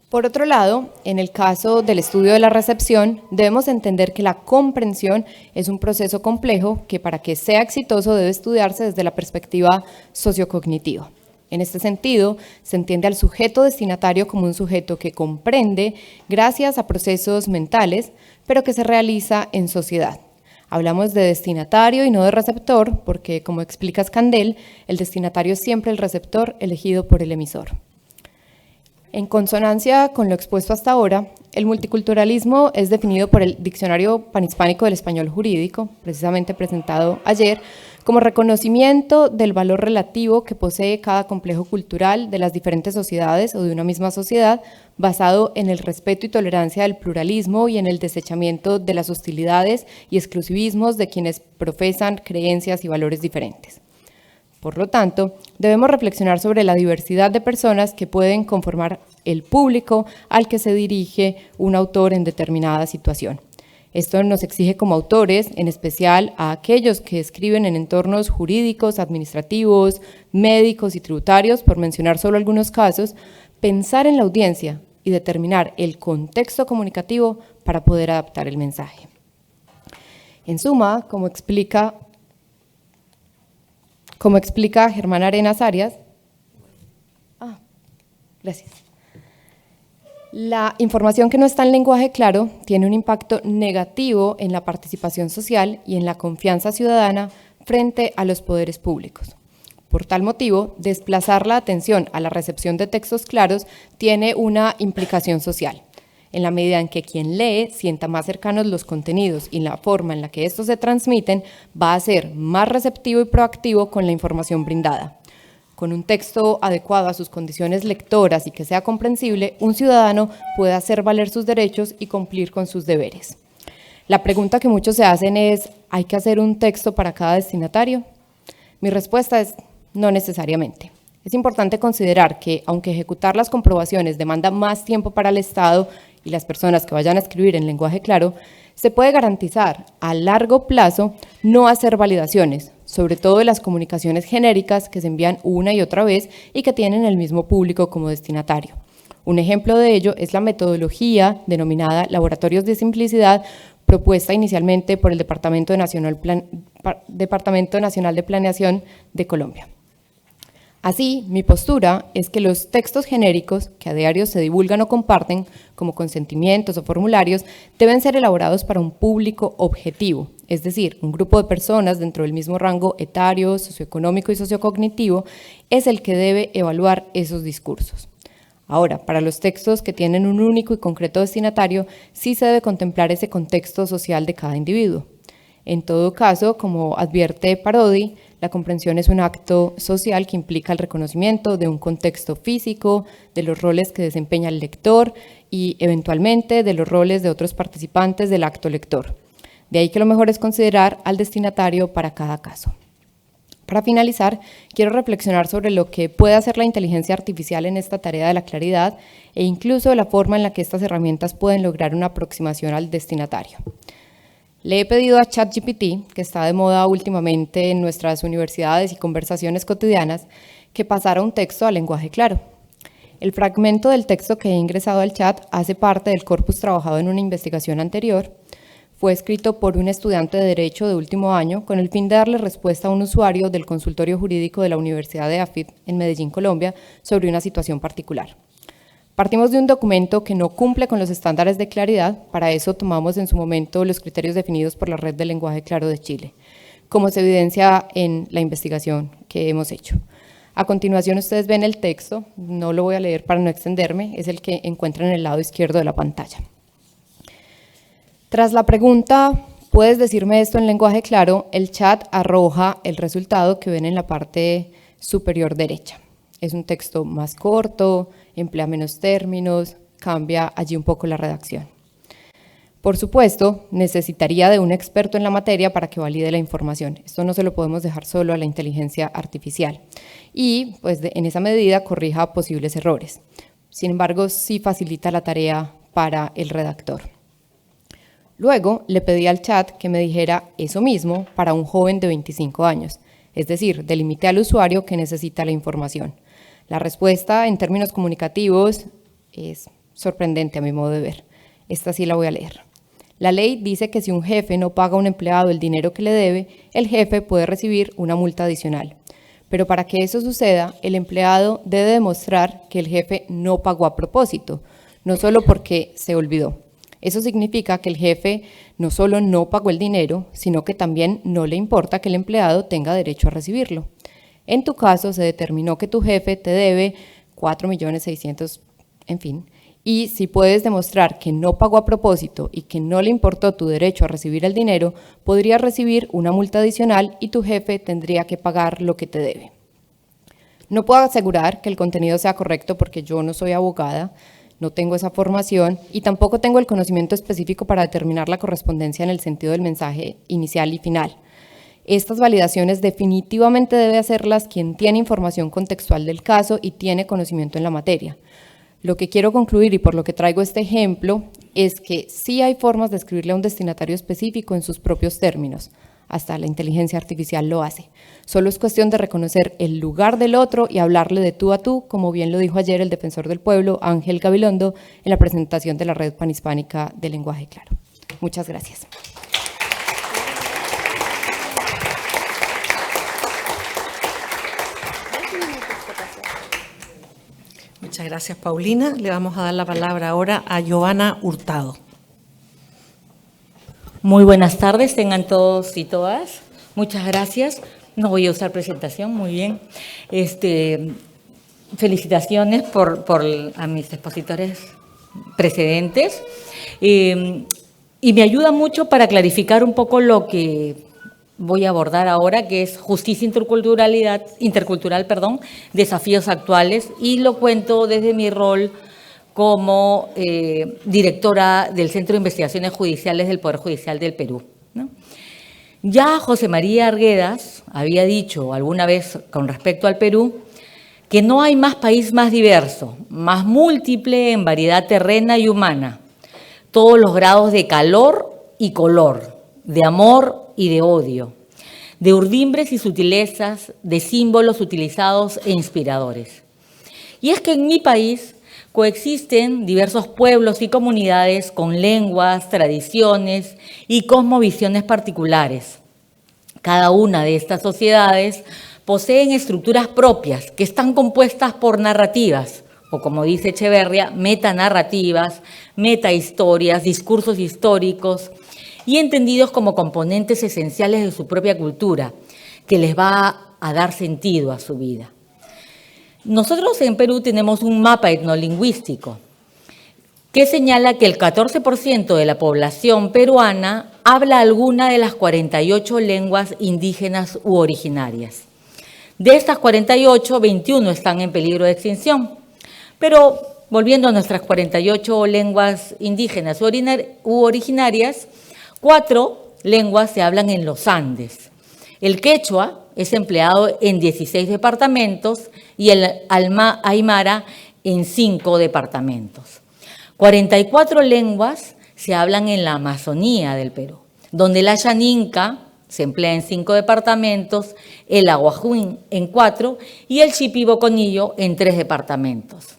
Por otro lado, en el caso del estudio de la recepción, debemos entender que la comprensión es un proceso complejo que para que sea exitoso debe estudiarse desde la perspectiva sociocognitiva. En este sentido, se entiende al sujeto destinatario como un sujeto que comprende gracias a procesos mentales, pero que se realiza en sociedad. Hablamos de destinatario y no de receptor, porque, como explica Scandell, el destinatario es siempre el receptor elegido por el emisor. En consonancia con lo expuesto hasta ahora, el multiculturalismo es definido por el Diccionario Panhispánico del Español Jurídico, precisamente presentado ayer, como reconocimiento del valor relativo que posee cada complejo cultural de las diferentes sociedades o de una misma sociedad, basado en el respeto y tolerancia del pluralismo y en el desechamiento de las hostilidades y exclusivismos de quienes profesan creencias y valores diferentes. Por lo tanto, debemos reflexionar sobre la diversidad de personas que pueden conformar el público al que se dirige un autor en determinada situación. Esto nos exige como autores, en especial a aquellos que escriben en entornos jurídicos, administrativos, médicos y tributarios, por mencionar solo algunos casos, pensar en la audiencia y determinar el contexto comunicativo para poder adaptar el mensaje. En suma, como explica Germán Arenas Arias, gracias. La información que no está en lenguaje claro tiene un impacto negativo en la participación social y en la confianza ciudadana frente a los poderes públicos. Por tal motivo, desplazar la atención a la recepción de textos claros tiene una implicación social, en la medida en que quien lee sienta más cercanos los contenidos y la forma en la que estos se transmiten, va a ser más receptivo y proactivo con la información brindada. Con un texto adecuado a sus condiciones lectoras y que sea comprensible, un ciudadano puede hacer valer sus derechos y cumplir con sus deberes. La pregunta que muchos se hacen es, ¿hay que hacer un texto para cada destinatario? Mi respuesta es, no necesariamente. Es importante considerar que, aunque ejecutar las comprobaciones demanda más tiempo para el Estado y las personas que vayan a escribir en lenguaje claro, se puede garantizar a largo plazo no hacer validaciones, sobre todo de las comunicaciones genéricas que se envían una y otra vez y que tienen el mismo público como destinatario. Un ejemplo de ello es la metodología denominada Laboratorios de Simplicidad, propuesta inicialmente por el Departamento Nacional de Planeación de Colombia. Así, mi postura es que los textos genéricos que a diario se divulgan o comparten, como consentimientos o formularios, deben ser elaborados para un público objetivo, es decir, un grupo de personas dentro del mismo rango etario, socioeconómico y sociocognitivo es el que debe evaluar esos discursos. Ahora, para los textos que tienen un único y concreto destinatario, sí se debe contemplar ese contexto social de cada individuo. En todo caso, como advierte Parodi, la comprensión es un acto social que implica el reconocimiento de un contexto físico, de los roles que desempeña el lector y, eventualmente, de los roles de otros participantes del acto lector. De ahí que lo mejor es considerar al destinatario para cada caso. Para finalizar, quiero reflexionar sobre lo que puede hacer la inteligencia artificial en esta tarea de la claridad e incluso la forma en la que estas herramientas pueden lograr una aproximación al destinatario. Le he pedido a ChatGPT, que está de moda últimamente en nuestras universidades y conversaciones cotidianas, que pasara un texto a lenguaje claro. El fragmento del texto que he ingresado al chat hace parte del corpus trabajado en una investigación anterior. Fue escrito por un estudiante de Derecho de último año con el fin de darle respuesta a un usuario del consultorio jurídico de la Universidad de AFIT en Medellín, Colombia, sobre una situación particular. Partimos de un documento que no cumple con los estándares de claridad, para eso tomamos en su momento los criterios definidos por la Red del Lenguaje Claro de Chile, como se evidencia en la investigación que hemos hecho. A continuación ustedes ven el texto, no lo voy a leer para no extenderme, es el que encuentran en el lado izquierdo de la pantalla. Tras la pregunta, ¿puedes decirme esto en lenguaje claro?, el chat arroja el resultado que ven en la parte superior derecha. Es un texto más corto, emplea menos términos, cambia allí un poco la redacción. Por supuesto, necesitaría de un experto en la materia para que valide la información. Esto no se lo podemos dejar solo a la inteligencia artificial. Y, pues, en esa medida, corrija posibles errores. Sin embargo, sí facilita la tarea para el redactor. Luego, le pedí al chat que me dijera eso mismo para un joven de 25 años. Es decir, delimité al usuario que necesita la información. La respuesta, en términos comunicativos, es sorprendente a mi modo de ver. Esta sí la voy a leer. La ley dice que si un jefe no paga a un empleado el dinero que le debe, el jefe puede recibir una multa adicional. Pero para que eso suceda, el empleado debe demostrar que el jefe no pagó a propósito, no solo porque se olvidó. Eso significa que el jefe no solo no pagó el dinero, sino que también no le importa que el empleado tenga derecho a recibirlo. En tu caso, se determinó que tu jefe te debe 4.600.000, en fin. Y si puedes demostrar que no pagó a propósito y que no le importó tu derecho a recibir el dinero, podrías recibir una multa adicional y tu jefe tendría que pagar lo que te debe. No puedo asegurar que el contenido sea correcto porque yo no soy abogada, no tengo esa formación y tampoco tengo el conocimiento específico para determinar la correspondencia en el sentido del mensaje inicial y final. Estas validaciones definitivamente debe hacerlas quien tiene información contextual del caso y tiene conocimiento en la materia. Lo que quiero concluir y por lo que traigo este ejemplo es que sí hay formas de escribirle a un destinatario específico en sus propios términos. Hasta la inteligencia artificial lo hace. Solo es cuestión de reconocer el lugar del otro y hablarle de tú a tú, como bien lo dijo ayer el defensor del pueblo, Ángel Gabilondo, en la presentación de la Red Panhispánica de Lenguaje Claro. Muchas gracias. Muchas gracias, Paulina. Le vamos a dar la palabra ahora a Giovanna Hurtado. Muy buenas tardes, tengan todos y todas. Muchas gracias. No voy a usar presentación, muy bien. Felicitaciones a mis expositores precedentes. Y me ayuda mucho para clarificar un poco lo que voy a abordar ahora, que es justicia intercultural, desafíos actuales, y lo cuento desde mi rol como directora del Centro de Investigaciones Judiciales del Poder Judicial del Perú, ¿no? Ya José María Arguedas había dicho alguna vez con respecto al Perú que no hay más país más diverso, más múltiple en variedad terrena y humana, todos los grados de calor y color, de amor y de odio, de urdimbres y sutilezas, de símbolos utilizados e inspiradores. Y es que en mi país coexisten diversos pueblos y comunidades con lenguas, tradiciones y cosmovisiones particulares. Cada una de estas sociedades poseen estructuras propias que están compuestas por narrativas, o como dice Echeverría, metanarrativas, metahistorias, discursos históricos, y entendidos como componentes esenciales de su propia cultura, que les va a dar sentido a su vida. Nosotros en Perú tenemos un mapa etnolingüístico que señala que el 14% de la población peruana habla alguna de las 48 lenguas indígenas u originarias. De estas 48, 21 están en peligro de extinción. Pero volviendo a nuestras 48 lenguas indígenas u originarias, 4 lenguas se hablan en los Andes. El quechua es empleado en 16 departamentos y el aymara en 5 departamentos. 44 lenguas se hablan en la Amazonía del Perú, donde el ayaninca se emplea en 5 departamentos, el aguajuín en 4 y el shipibo-conillo en 3 departamentos.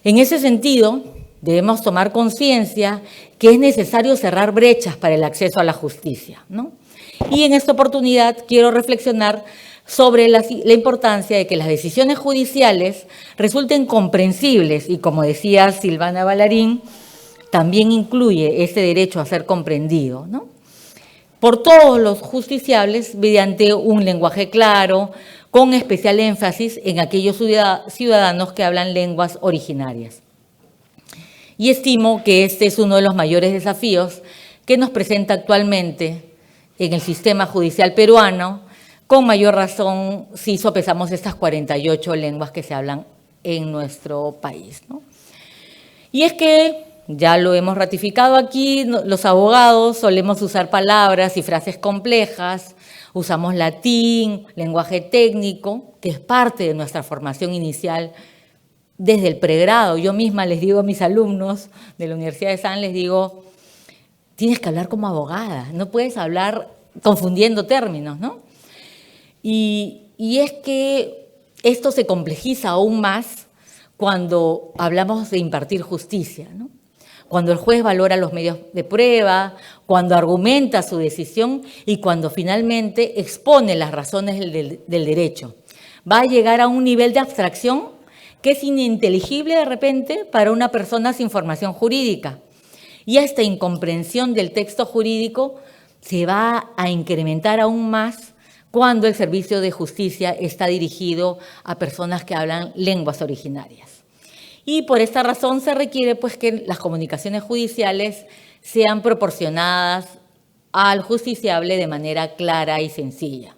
En ese sentido, debemos tomar conciencia que es necesario cerrar brechas para el acceso a la justicia, ¿no? Y en esta oportunidad quiero reflexionar sobre la importancia de que las decisiones judiciales resulten comprensibles y, como decía Silvana Ballarín, también incluye ese derecho a ser comprendido, ¿no?, por todos los justiciables mediante un lenguaje claro, con especial énfasis en aquellos ciudadanos que hablan lenguas originarias. Y estimo que este es uno de los mayores desafíos que nos presenta actualmente en el sistema judicial peruano, con mayor razón si sopesamos estas 48 lenguas que se hablan en nuestro país, ¿no? Y es que ya lo hemos ratificado aquí, los abogados solemos usar palabras y frases complejas, usamos latín, lenguaje técnico, que es parte de nuestra formación inicial desde el pregrado. Yo misma les digo a mis alumnos de la Universidad de San, les digo, tienes que hablar como abogada, no puedes hablar confundiendo términos, ¿no? Y es que esto se complejiza aún más cuando hablamos de impartir justicia, ¿no? Cuando el juez valora los medios de prueba, cuando argumenta su decisión y cuando finalmente expone las razones del derecho. Va a llegar a un nivel de abstracción que es ininteligible de repente para una persona sin formación jurídica. Y esta incomprensión del texto jurídico se va a incrementar aún más cuando el servicio de justicia está dirigido a personas que hablan lenguas originarias. Y por esta razón se requiere pues, que las comunicaciones judiciales sean proporcionadas al justiciable de manera clara y sencilla.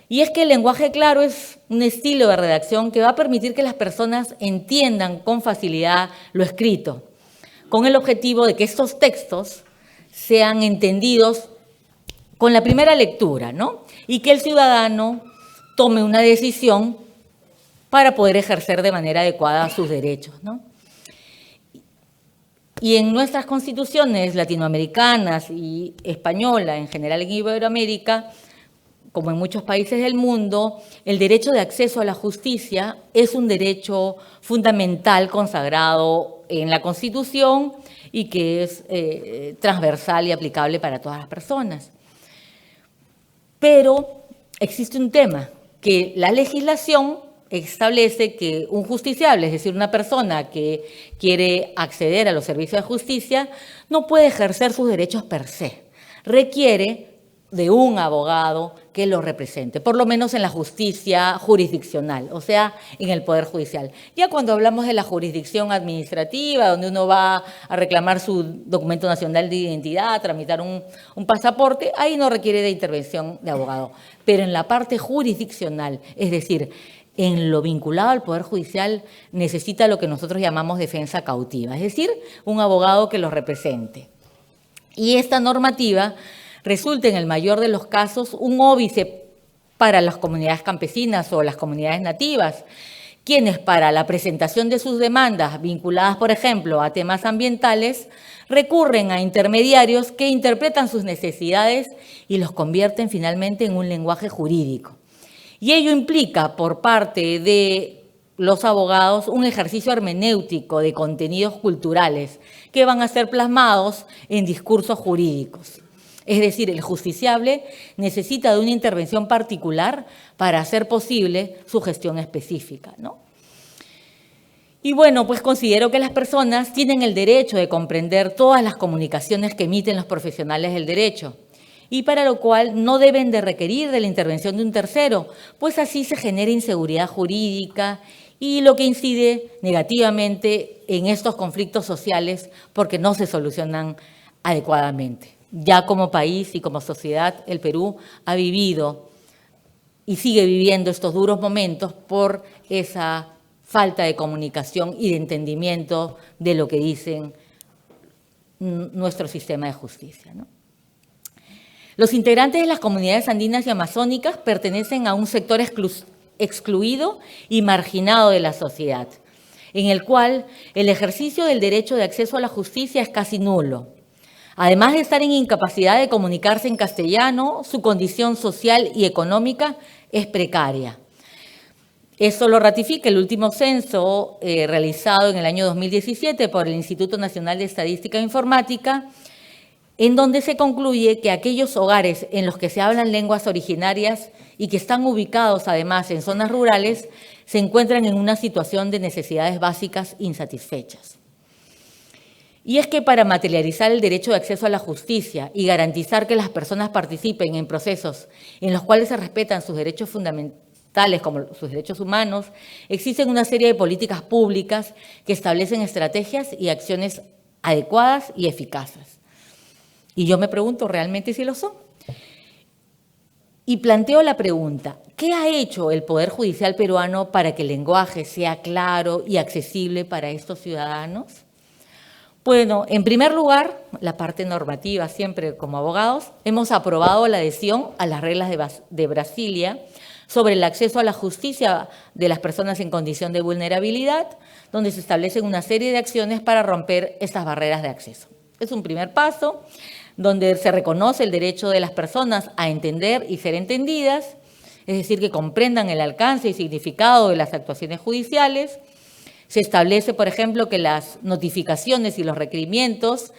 Y es que el lenguaje claro es un estilo de redacción que va a permitir que las personas entiendan con facilidad lo escrito, con el objetivo de que estos textos sean entendidos con la primera lectura, ¿no? Y que el ciudadano tome una decisión para poder ejercer de manera adecuada sus derechos, ¿no? Y en nuestras constituciones latinoamericanas y española, en general en Iberoamérica, como en muchos países del mundo, el derecho de acceso a la justicia es un derecho fundamental consagrado en la Constitución y que es transversal y aplicable para todas las personas. Pero existe un tema, que la legislación establece que un justiciable, es decir, una persona que quiere acceder a los servicios de justicia, no puede ejercer sus derechos per se. Requiere de un abogado que lo represente, por lo menos en la justicia jurisdiccional, o sea, en el Poder Judicial. Ya cuando hablamos de la jurisdicción administrativa, donde uno va a reclamar su documento nacional de identidad, tramitar un pasaporte, ahí no requiere de intervención de abogado. Pero en la parte jurisdiccional, es decir, en lo vinculado al Poder Judicial, necesita lo que nosotros llamamos defensa cautiva, es decir, un abogado que lo represente. Y esta normativa resulta en el mayor de los casos un óbice para las comunidades campesinas o las comunidades nativas, quienes para la presentación de sus demandas vinculadas, por ejemplo, a temas ambientales, recurren a intermediarios que interpretan sus necesidades y los convierten finalmente en un lenguaje jurídico. Y ello implica por parte de los abogados un ejercicio hermenéutico de contenidos culturales que van a ser plasmados en discursos jurídicos. Es decir, el justiciable necesita de una intervención particular para hacer posible su gestión específica, ¿no? Y bueno, pues considero que las personas tienen el derecho de comprender todas las comunicaciones que emiten los profesionales del derecho, y para lo cual no deben de requerir de la intervención de un tercero, pues así se genera inseguridad jurídica y lo que incide negativamente en estos conflictos sociales porque no se solucionan adecuadamente. Ya como país y como sociedad, el Perú ha vivido y sigue viviendo estos duros momentos por esa falta de comunicación y de entendimiento de lo que dicen nuestro sistema de justicia, ¿no? Los integrantes de las comunidades andinas y amazónicas pertenecen a un sector excluido y marginado de la sociedad, en el cual el ejercicio del derecho de acceso a la justicia es casi nulo. Además de estar en incapacidad de comunicarse en castellano, su condición social y económica es precaria. Eso lo ratifica el último censo realizado en el año 2017 por el Instituto Nacional de Estadística e Informática, en donde se concluye que aquellos hogares en los que se hablan lenguas originarias y que están ubicados además en zonas rurales se encuentran en una situación de necesidades básicas insatisfechas. Y es que para materializar el derecho de acceso a la justicia y garantizar que las personas participen en procesos en los cuales se respetan sus derechos fundamentales como sus derechos humanos, existen una serie de políticas públicas que establecen estrategias y acciones adecuadas y eficaces. Y yo me pregunto realmente si lo son. Y planteo la pregunta, ¿qué ha hecho el Poder Judicial peruano para que el lenguaje sea claro y accesible para estos ciudadanos? Bueno, en primer lugar, la parte normativa, siempre como abogados, hemos aprobado la adhesión a las reglas de Brasilia sobre el acceso a la justicia de las personas en condición de vulnerabilidad, donde se establecen una serie de acciones para romper estas barreras de acceso. Es un primer paso, donde se reconoce el derecho de las personas a entender y ser entendidas, es decir, que comprendan el alcance y significado de las actuaciones judiciales. Se establece, por ejemplo, que las notificaciones y los requerimientos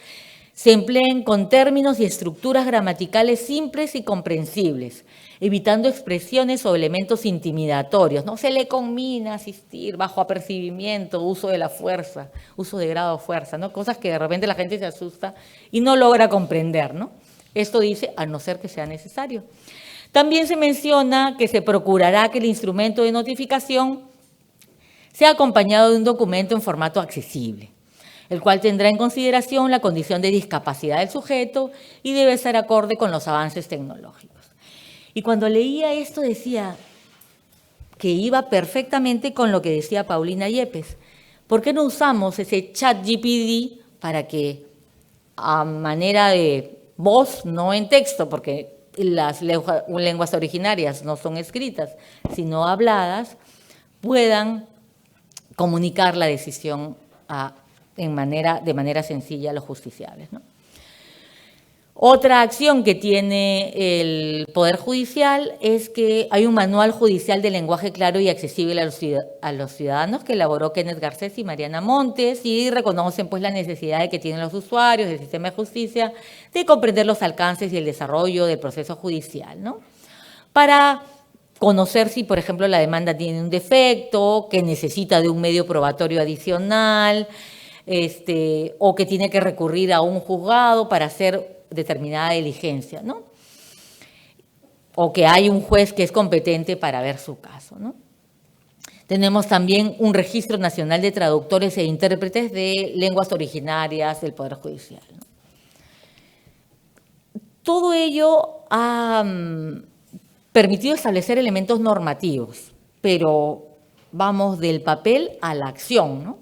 se empleen con términos y estructuras gramaticales simples y comprensibles, evitando expresiones o elementos intimidatorios. No se le conmina asistir bajo apercibimiento, uso de la fuerza, uso de grado de fuerza, ¿no? Cosas que de repente la gente se asusta y no logra comprender, ¿no? Esto dice, a no ser que sea necesario. También se menciona que se procurará que el instrumento de notificación sea acompañado de un documento en formato accesible, el cual tendrá en consideración la condición de discapacidad del sujeto y debe ser acorde con los avances tecnológicos. Y cuando leía esto decía que iba perfectamente con lo que decía Paulina Yepes. ¿Por qué no usamos ese ChatGPT para que a manera de voz, no en texto, porque las lenguas originarias no son escritas, sino habladas, puedan comunicar la decisión de manera sencilla a los justiciables, ¿no? Otra acción que tiene el Poder Judicial es que hay un manual judicial de lenguaje claro y accesible a los ciudadanos que elaboró Kenneth Garcés y Mariana Montes, y reconocen pues la necesidad de que tienen los usuarios del sistema de justicia de comprender los alcances y el desarrollo del proceso judicial, ¿no? Para conocer si, por ejemplo, la demanda tiene un defecto, que necesita de un medio probatorio adicional, o que tiene que recurrir a un juzgado para hacer determinada diligencia, ¿no? O que hay un juez que es competente para ver su caso, ¿no? Tenemos también un registro nacional de traductores e intérpretes de lenguas originarias del Poder Judicial, ¿no? Todo ello ha permitido establecer elementos normativos, pero vamos del papel a la acción, ¿no?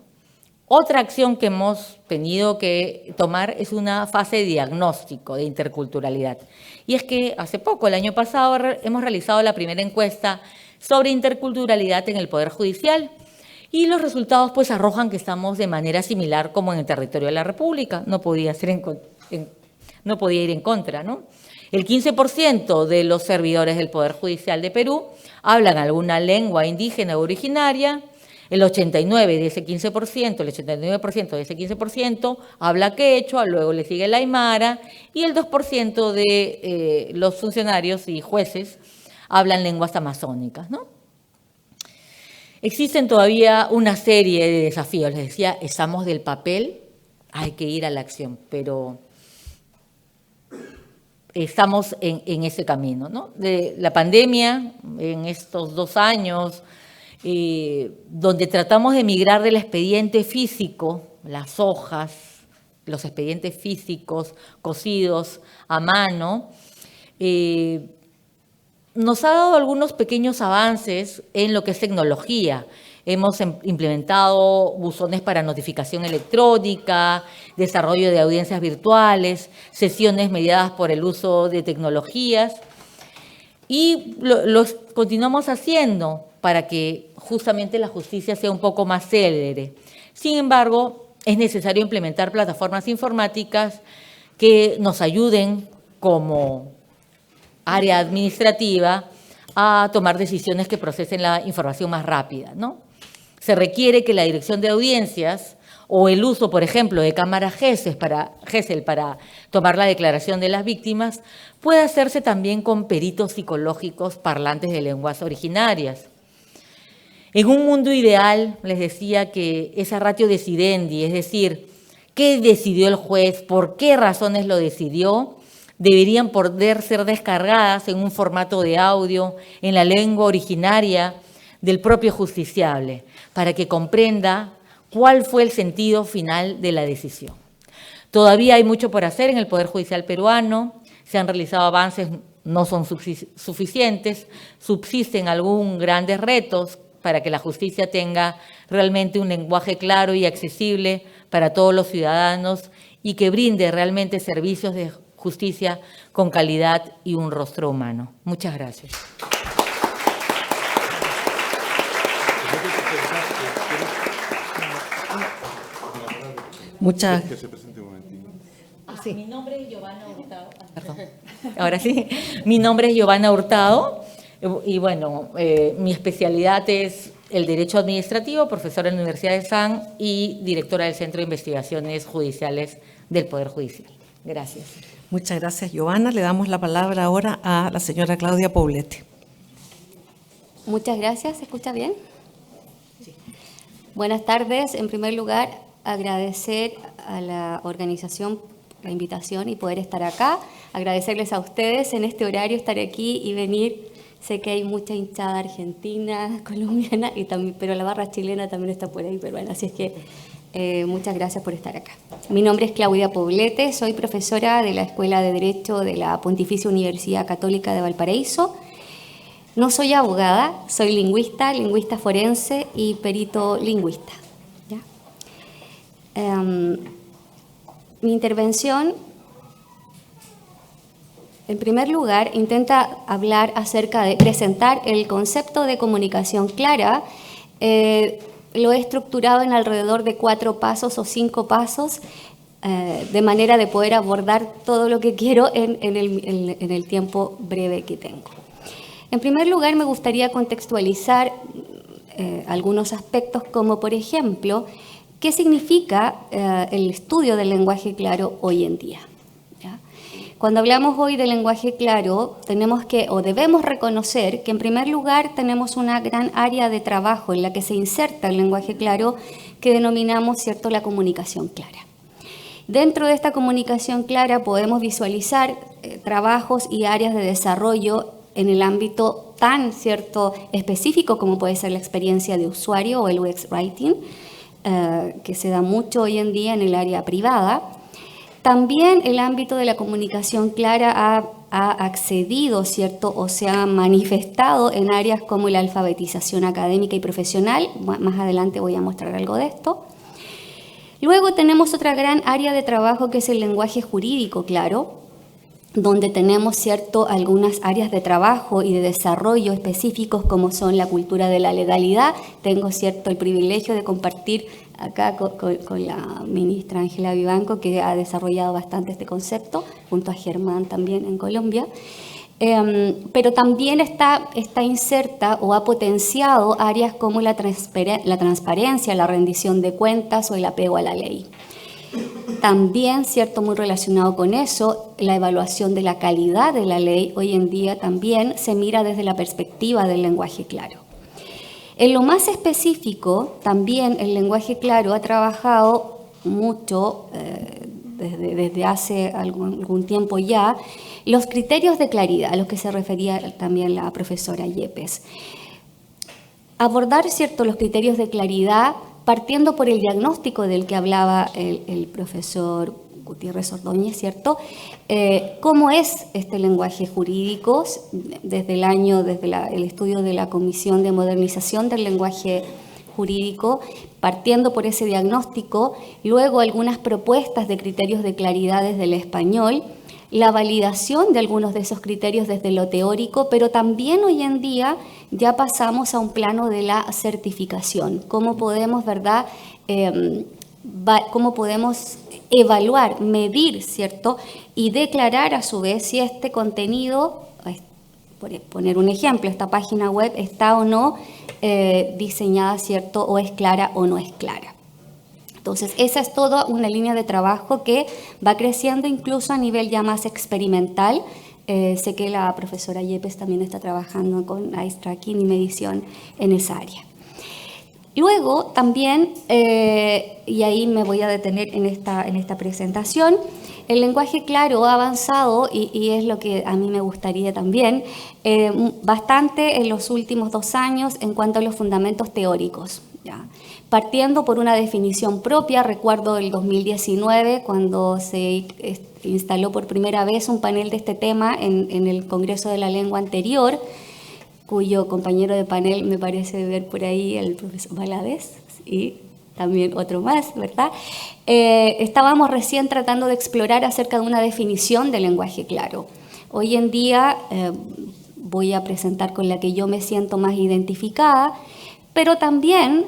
Otra acción que hemos tenido que tomar es una fase de diagnóstico de interculturalidad. Y es que hace poco, el año pasado, hemos realizado la primera encuesta sobre interculturalidad en el Poder Judicial y los resultados pues arrojan que estamos de manera similar como en el territorio de la República. No podía ir en contra, ¿no? El 15% de los servidores del Poder Judicial de Perú hablan alguna lengua indígena o originaria. El 89% de ese 15% habla quechua, luego le sigue el aymara y el 2% de los funcionarios y jueces hablan lenguas amazónicas, ¿no? Existen todavía una serie de desafíos. Les decía, estamos del papel, hay que ir a la acción, pero estamos en ese camino, ¿no? De la pandemia, en estos 2 años, donde tratamos de migrar del expediente físico, las hojas, los expedientes físicos cosidos a mano, nos ha dado algunos pequeños avances en lo que es tecnología. Hemos implementado buzones para notificación electrónica, desarrollo de audiencias virtuales, sesiones mediadas por el uso de tecnologías y los continuamos haciendo para que justamente la justicia sea un poco más célere. Sin embargo, es necesario implementar plataformas informáticas que nos ayuden como área administrativa a tomar decisiones que procesen la información más rápida, ¿no? Se requiere que la dirección de audiencias o el uso, por ejemplo, de cámaras GESEL para tomar la declaración de las víctimas pueda hacerse también con peritos psicológicos parlantes de lenguas originarias. En un mundo ideal, les decía que esa ratio decidendi, es decir, qué decidió el juez, por qué razones lo decidió, deberían poder ser descargadas en un formato de audio en la lengua originaria del propio justiciable, para que comprenda cuál fue el sentido final de la decisión. Todavía hay mucho por hacer en el Poder Judicial peruano, se han realizado avances, no son suficientes, subsisten algunos grandes retos para que la justicia tenga realmente un lenguaje claro y accesible para todos los ciudadanos y que brinde realmente servicios de justicia con calidad y un rostro humano. Muchas gracias. Muchas Que se presente un momentito. Sí. Mi nombre es Giovanna Hurtado. Perdón. Ahora sí. Mi nombre es Giovanna Hurtado y bueno, mi especialidad es el Derecho Administrativo, profesora en la Universidad de San y directora del Centro de Investigaciones Judiciales del Poder Judicial. Gracias. Muchas gracias, Giovanna. Le damos la palabra ahora a la señora Claudia Poblete. Muchas gracias. ¿Se escucha bien? Sí. Buenas tardes. En primer lugar, agradecer a la organización la invitación y poder estar acá. Agradecerles a ustedes en este horario estar aquí y venir. Sé que hay mucha hinchada argentina, colombiana, y también, pero la barra chilena también está por ahí peruana. Así es que muchas gracias por estar acá. Mi nombre es Claudia Poblete, soy profesora de la Escuela de Derecho de la Pontificia Universidad Católica de Valparaíso. No soy abogada, soy lingüista, lingüista forense y perito lingüista. ¿Ya? Mi intervención, en primer lugar, intenta hablar acerca de presentar el concepto de comunicación clara. Lo he estructurado en alrededor de 4 pasos o 5 pasos, de manera de poder abordar todo lo que quiero en el tiempo breve que tengo. En primer lugar, me gustaría contextualizar algunos aspectos, como por ejemplo, ¿qué significa el estudio del lenguaje claro hoy en día? ¿Ya? Cuando hablamos hoy del lenguaje claro, tenemos que, o debemos reconocer que en primer lugar tenemos una gran área de trabajo en la que se inserta el lenguaje claro que denominamos, ¿cierto?, la comunicación clara. Dentro de esta comunicación clara podemos visualizar trabajos y áreas de desarrollo en el ámbito tan, ¿cierto?, específico como puede ser la experiencia de usuario o el UX Writing, que se da mucho hoy en día en el área privada. También el ámbito de la comunicación clara ha accedido, ¿cierto?, o se ha manifestado en áreas como la alfabetización académica y profesional. Más adelante voy a mostrar algo de esto. Luego tenemos otra gran área de trabajo que es el lenguaje jurídico claro, donde tenemos, ¿cierto?, algunas áreas de trabajo y de desarrollo específicos como son la cultura de la legalidad. Tengo, ¿cierto?, el privilegio de compartir acá con la ministra Ángela Vivanco, que ha desarrollado bastante este concepto, junto a Germán también en Colombia. Pero también está inserta o ha potenciado áreas como la transparencia, la rendición de cuentas o el apego a la ley. También, ¿cierto?, muy relacionado con eso, la evaluación de la calidad de la ley hoy en día también se mira desde la perspectiva del lenguaje claro. En lo más específico, también el lenguaje claro ha trabajado mucho, desde hace algún tiempo ya, los criterios de claridad, a los que se refería también la profesora Yepes. Abordar, ¿cierto?, los criterios de claridad partiendo por el diagnóstico del que hablaba el profesor Gutiérrez Ordóñez, ¿cierto? ¿Cómo es este lenguaje jurídico? Desde el estudio de la Comisión de Modernización del Lenguaje Jurídico, partiendo por ese diagnóstico, luego algunas propuestas de criterios de claridad desde el español, la validación de algunos de esos criterios desde lo teórico, pero también hoy en día ya pasamos a un plano de la certificación. ¿Cómo podemos, verdad, cómo podemos evaluar, medir, ¿cierto?, y declarar a su vez si este contenido, por poner un ejemplo, esta página web está o no diseñada, ¿cierto?, o es clara o no es clara. Entonces, esa es toda una línea de trabajo que va creciendo incluso a nivel ya más experimental. Sé que la profesora Yepes también está trabajando con eye tracking y medición en esa área. Luego, también, y ahí me voy a detener en esta presentación, el lenguaje claro ha avanzado, y es lo que a mí me gustaría también, bastante en los últimos 2 años en cuanto a los fundamentos teóricos, ¿ya? Partiendo por una definición propia. Recuerdo el 2019 cuando se instaló por primera vez un panel de este tema en el Congreso de la Lengua anterior, cuyo compañero de panel me parece ver por ahí, el profesor Valadez, y también otro más, ¿verdad? Estábamos recién tratando de explorar acerca de una definición de lenguaje claro. Hoy en día voy a presentar con la que yo me siento más identificada, pero también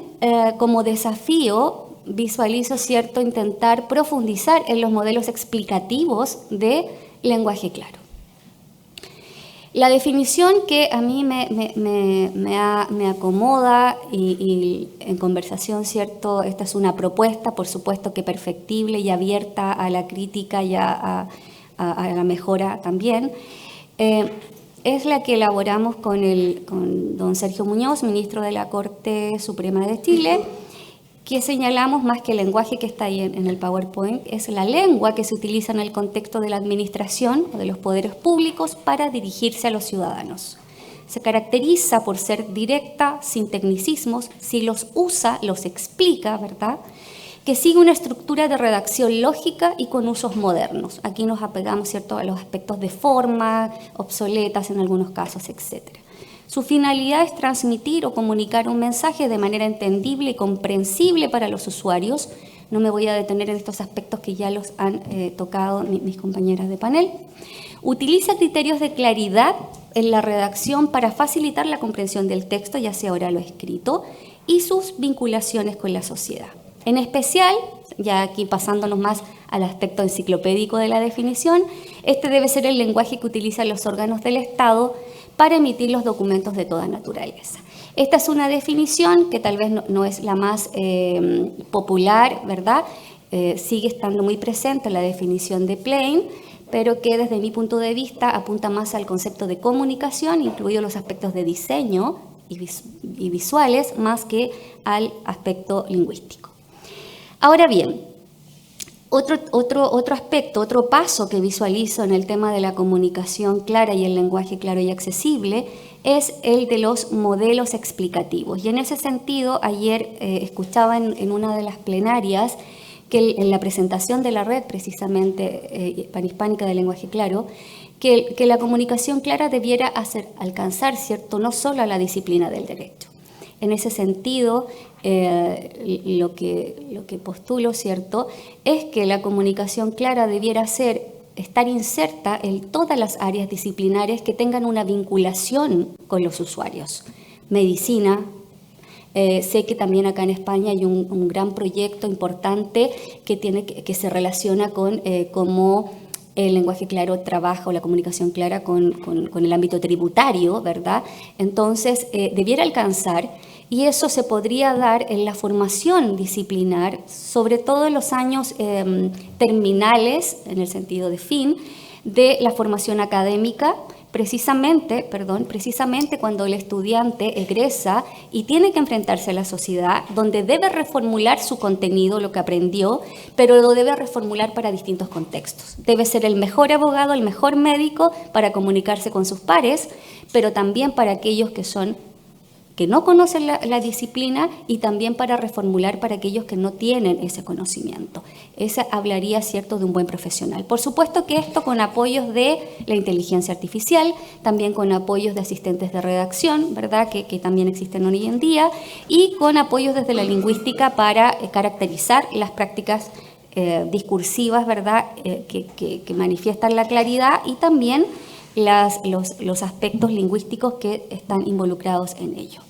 como desafío visualizo, ¿cierto?, intentar profundizar en los modelos explicativos de lenguaje claro. La definición que a mí me acomoda y en conversación, ¿cierto?, esta es una propuesta, por supuesto que perfectible y abierta a la crítica y a la mejora también, es la que elaboramos con don Sergio Muñoz, ministro de la Corte Suprema de Chile, que señalamos más que el lenguaje que está ahí en el PowerPoint, es la lengua que se utiliza en el contexto de la administración o de los poderes públicos para dirigirse a los ciudadanos. Se caracteriza por ser directa, sin tecnicismos, si los usa, los explica, ¿verdad?, que sigue una estructura de redacción lógica y con usos modernos. Aquí nos apegamos, ¿cierto?, a los aspectos de forma, obsoletas en algunos casos, etc. Su finalidad es transmitir o comunicar un mensaje de manera entendible y comprensible para los usuarios. No me voy a detener en estos aspectos que ya los han tocado mis compañeras de panel. Utiliza criterios de claridad en la redacción para facilitar la comprensión del texto, ya sea oral o escrito, y sus vinculaciones con la sociedad. En especial, ya aquí pasándonos más al aspecto enciclopédico de la definición, este debe ser el lenguaje que utilizan los órganos del Estado para emitir los documentos de toda naturaleza. Esta es una definición que tal vez no es la más popular, ¿verdad? Sigue estando muy presente en la definición de Plain, pero que desde mi punto de vista apunta más al concepto de comunicación, incluidos los aspectos de diseño y visuales, más que al aspecto lingüístico. Ahora bien, otro aspecto, otro paso que visualizo en el tema de la comunicación clara y el lenguaje claro y accesible es el de los modelos explicativos. Y en ese sentido, ayer escuchaba en una de las plenarias que en la presentación de la red, precisamente panhispánica del lenguaje claro, que la comunicación clara debiera alcanzar, ¿cierto?, no solo a la disciplina del derecho. En ese sentido, lo que postulo, ¿cierto?, es que la comunicación clara debiera estar inserta en todas las áreas disciplinarias que tengan una vinculación con los usuarios. Medicina, sé que también acá en España hay un gran proyecto importante que se relaciona con cómo el lenguaje claro trabaja o la comunicación clara con el ámbito tributario, ¿verdad? Entonces, debiera alcanzar, y eso se podría dar en la formación disciplinar, sobre todo en los años terminales, en el sentido de fin, de la formación académica, precisamente cuando el estudiante egresa y tiene que enfrentarse a la sociedad, donde debe reformular su contenido, lo que aprendió, pero lo debe reformular para distintos contextos. Debe ser el mejor abogado, el mejor médico para comunicarse con sus pares, pero también para aquellos que no conocen la disciplina, y también para reformular para aquellos que no tienen ese conocimiento. Esa hablaría, ¿cierto?, de un buen profesional. Por supuesto que esto con apoyos de la inteligencia artificial, también con apoyos de asistentes de redacción, ¿verdad?, que también existen hoy en día, y con apoyos desde la lingüística para caracterizar las prácticas discursivas, ¿verdad?, que manifiestan la claridad, y también los aspectos lingüísticos que están involucrados en ello.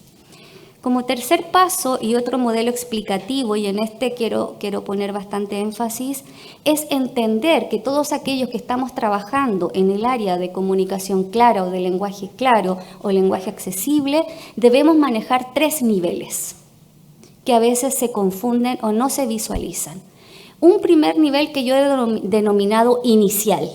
Como tercer paso y otro modelo explicativo, y en este quiero poner bastante énfasis, es entender que todos aquellos que estamos trabajando en el área de comunicación clara o de lenguaje claro o lenguaje accesible, debemos manejar 3 niveles que a veces se confunden o no se visualizan. Un primer nivel que yo he denominado inicial.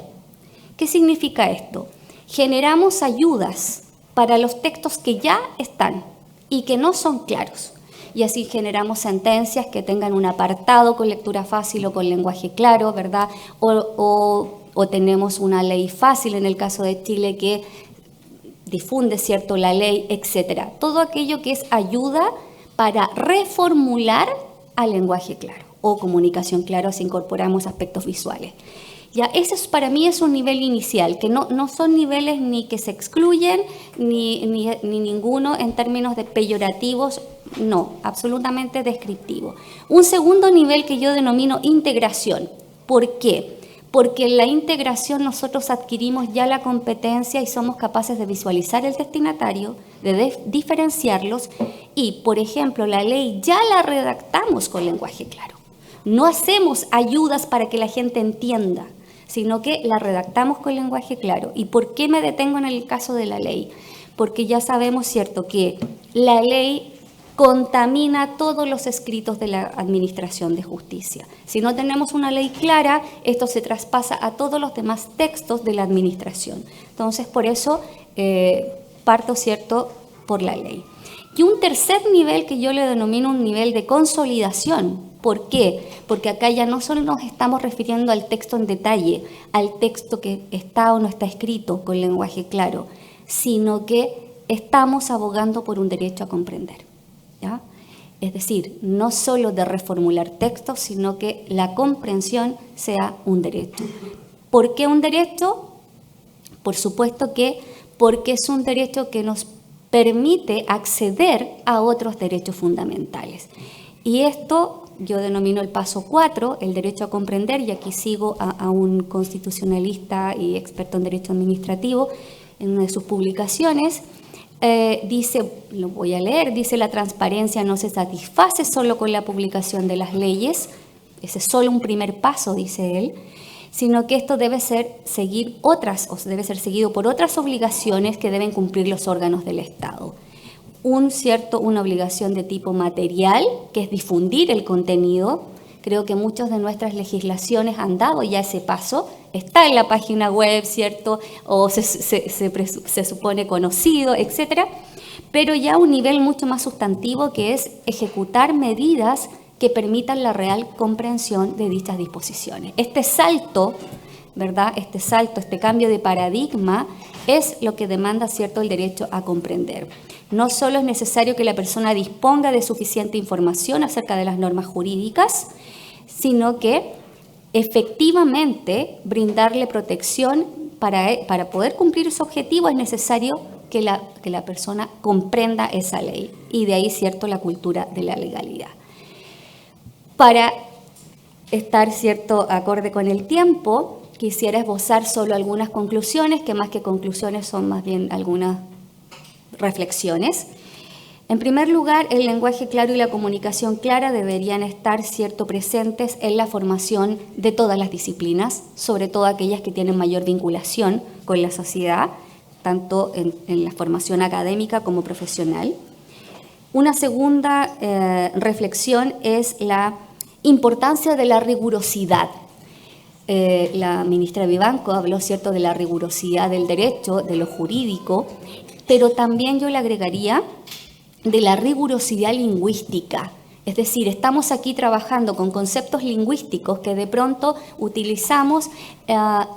¿Qué significa esto? Generamos ayudas para los textos que ya están y que no son claros. Y así generamos sentencias que tengan un apartado con lectura fácil o con lenguaje claro, ¿verdad? O tenemos una ley fácil en el caso de Chile que difunde, ¿cierto?, la ley, etcétera. Todo aquello que es ayuda para reformular al lenguaje claro o comunicación clara si incorporamos aspectos visuales. Ya, ese para mí es un nivel inicial, que no son niveles ni que se excluyen, ni ninguno en términos de peyorativos, no, absolutamente descriptivo. Un segundo nivel que yo denomino integración. ¿Por qué? Porque en la integración nosotros adquirimos ya la competencia y somos capaces de visualizar el destinatario, de diferenciarlos y, por ejemplo, la ley ya la redactamos con lenguaje claro. No hacemos ayudas para que la gente entienda, sino que la redactamos con lenguaje claro. ¿Y por qué me detengo en el caso de la ley? Porque ya sabemos, ¿cierto?, que la ley contamina todos los escritos de la Administración de Justicia. Si no tenemos una ley clara, esto se traspasa a todos los demás textos de la Administración. Entonces, por eso parto, ¿cierto?, por la ley. Y un tercer nivel que yo le denomino un nivel de consolidación. ¿Por qué? Porque acá ya no solo nos estamos refiriendo al texto en detalle, al texto que está o no está escrito con lenguaje claro, sino que estamos abogando por un derecho a comprender. ¿Ya? Es decir, no solo de reformular textos, sino que la comprensión sea un derecho. ¿Por qué un derecho? Por supuesto que porque es un derecho que nos permite acceder a otros derechos fundamentales. Y esto yo denomino el paso 4, el derecho a comprender, y aquí sigo a un constitucionalista y experto en derecho administrativo en una de sus publicaciones. Dice, lo voy a leer, dice: la transparencia no se satisface solo con la publicación de las leyes, ese es solo un primer paso, dice él, sino que esto debe ser seguido por otras obligaciones que deben cumplir los órganos del Estado. Una obligación de tipo material, que es difundir el contenido. Creo que muchas de nuestras legislaciones han dado ya ese paso, está en la página web, ¿cierto? O se supone conocido, etcétera. Pero ya un nivel mucho más sustantivo, que es ejecutar medidas que permitan la real comprensión de dichas disposiciones. Este salto, ¿verdad? Este cambio de paradigma es lo que demanda, ¿cierto?, el derecho a comprender. No solo es necesario que la persona disponga de suficiente información acerca de las normas jurídicas, sino que efectivamente brindarle protección para poder cumplir su objetivo es necesario que la persona comprenda esa ley. Y de ahí, ¿cierto?, la cultura de la legalidad. Para estar, ¿cierto?, acorde con el tiempo, quisiera esbozar solo algunas conclusiones, que más que conclusiones son más bien algunas reflexiones. En primer lugar, el lenguaje claro y la comunicación clara deberían estar, ¿cierto?, presentes en la formación de todas las disciplinas, sobre todo aquellas que tienen mayor vinculación con la sociedad, tanto en la formación académica como profesional. Una segunda reflexión es la importancia de la rigurosidad. La ministra Vivanco habló, ¿cierto?, de la rigurosidad del derecho, de lo jurídico, pero también yo le agregaría de la rigurosidad lingüística. Es decir, estamos aquí trabajando con conceptos lingüísticos que de pronto utilizamos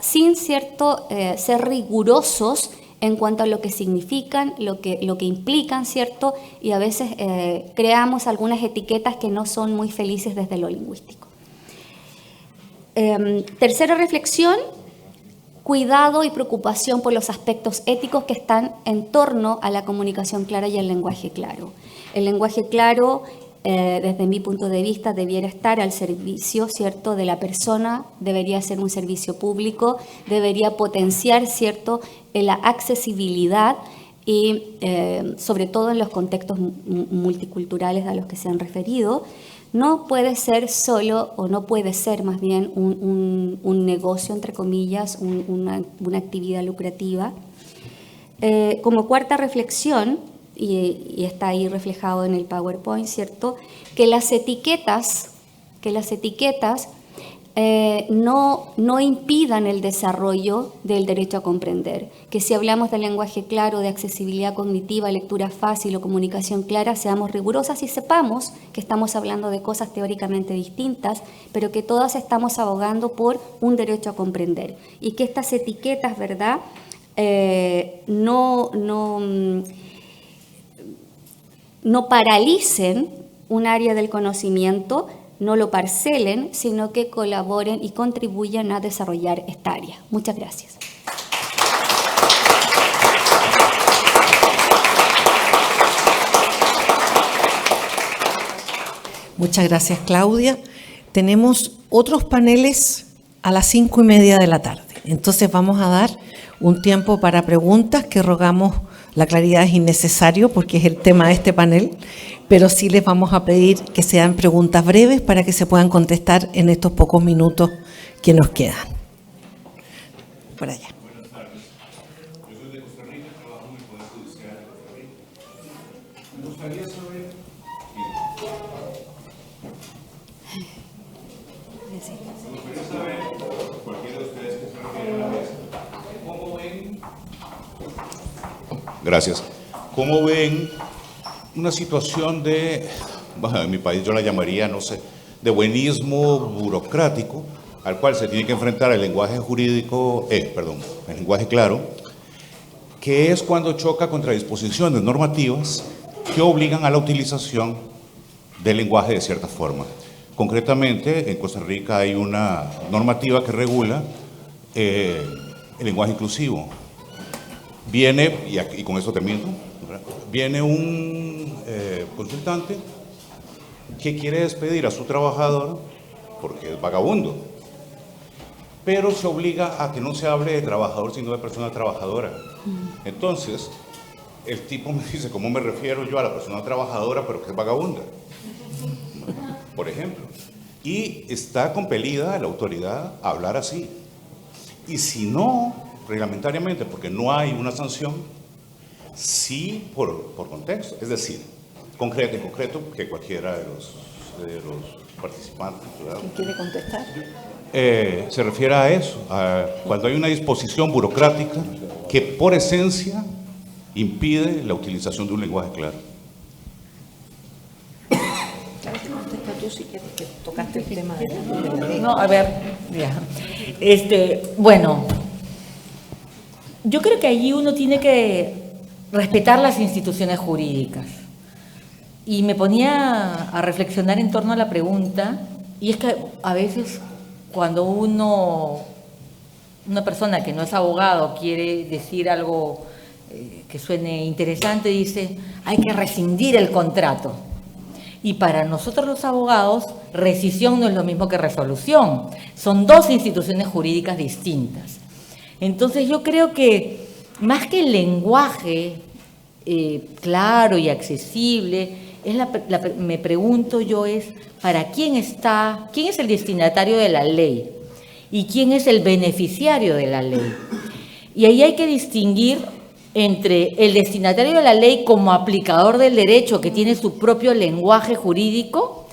sin ser rigurosos en cuanto a lo que significan, lo que implican, ¿cierto? Y a veces creamos algunas etiquetas que no son muy felices desde lo lingüístico. Tercera reflexión: cuidado y preocupación por los aspectos éticos que están en torno a la comunicación clara y el lenguaje claro. El lenguaje claro, desde mi punto de vista, debiera estar al servicio, ¿cierto?, de la persona, debería ser un servicio público, debería potenciar, ¿cierto?, la accesibilidad y sobre todo en los contextos multiculturales a los que se han referido. No puede ser solo, o no puede ser más bien un negocio, entre comillas, una actividad lucrativa. Como cuarta reflexión, y está ahí reflejado en el PowerPoint, ¿cierto?, que las etiquetas no impidan el desarrollo del derecho a comprender. Que si hablamos de lenguaje claro, de accesibilidad cognitiva, lectura fácil o comunicación clara, seamos rigurosas y sepamos que estamos hablando de cosas teóricamente distintas, pero que todas estamos abogando por un derecho a comprender. Y que estas etiquetas, ¿verdad?, no paralicen un área del conocimiento, no lo parcelen, sino que colaboren y contribuyan a desarrollar esta área. Muchas gracias. Muchas gracias, Claudia. Tenemos otros paneles a las 5:30 de la tarde. Entonces vamos a dar un tiempo para preguntas que rogamos, la claridad es innecesario porque es el tema de este panel, pero sí les vamos a pedir que sean preguntas breves para que se puedan contestar en estos pocos minutos que nos quedan. Por allá. Buenas tardes. Yo soy de Costa Rica, trabajo en el Poder Judicial de Costa Rica. Me gustaría saber... cualquiera de ustedes que se refiere a la mesa, ¿cómo ven? Gracias. ¿Cómo ven una situación de, bueno, en mi país yo la llamaría, no sé, de buenismo burocrático, al cual se tiene que enfrentar el lenguaje jurídico, el lenguaje claro, que es cuando choca contra disposiciones normativas que obligan a la utilización del lenguaje de cierta forma? Concretamente, en Costa Rica hay una normativa que regula el lenguaje inclusivo. Viene, y con esto termino, viene un consultante que quiere despedir a su trabajador porque es vagabundo, pero se obliga a que no se hable de trabajador, sino de persona trabajadora. Entonces, el tipo me dice, ¿cómo me refiero yo a la persona trabajadora, pero que es vagabunda? Por ejemplo, y está compelida la autoridad a hablar así. Y si no, reglamentariamente, porque no hay una sanción, sí por contexto, es decir, en concreto, que cualquiera de los participantes, ¿verdad? ¿Quién quiere contestar? Se refiere a eso, a cuando hay una disposición burocrática que por esencia impide la utilización de un lenguaje claro. Si quieres, que tocaste el tema de No, a ver, ya. Bueno, yo creo que allí uno tiene que respetar las instituciones jurídicas. Y me ponía a reflexionar en torno a la pregunta, y es que a veces cuando una persona que no es abogado quiere decir algo que suene interesante, dice, hay que rescindir el contrato. Y para nosotros los abogados, rescisión no es lo mismo que resolución. Son dos instituciones jurídicas distintas. Entonces yo creo que más que el lenguaje claro y accesible, me pregunto yo ¿para quién es el destinatario de la ley? ¿Y quién es el beneficiario de la ley? Y ahí hay que distinguir entre el destinatario de la ley como aplicador del derecho, que tiene su propio lenguaje jurídico,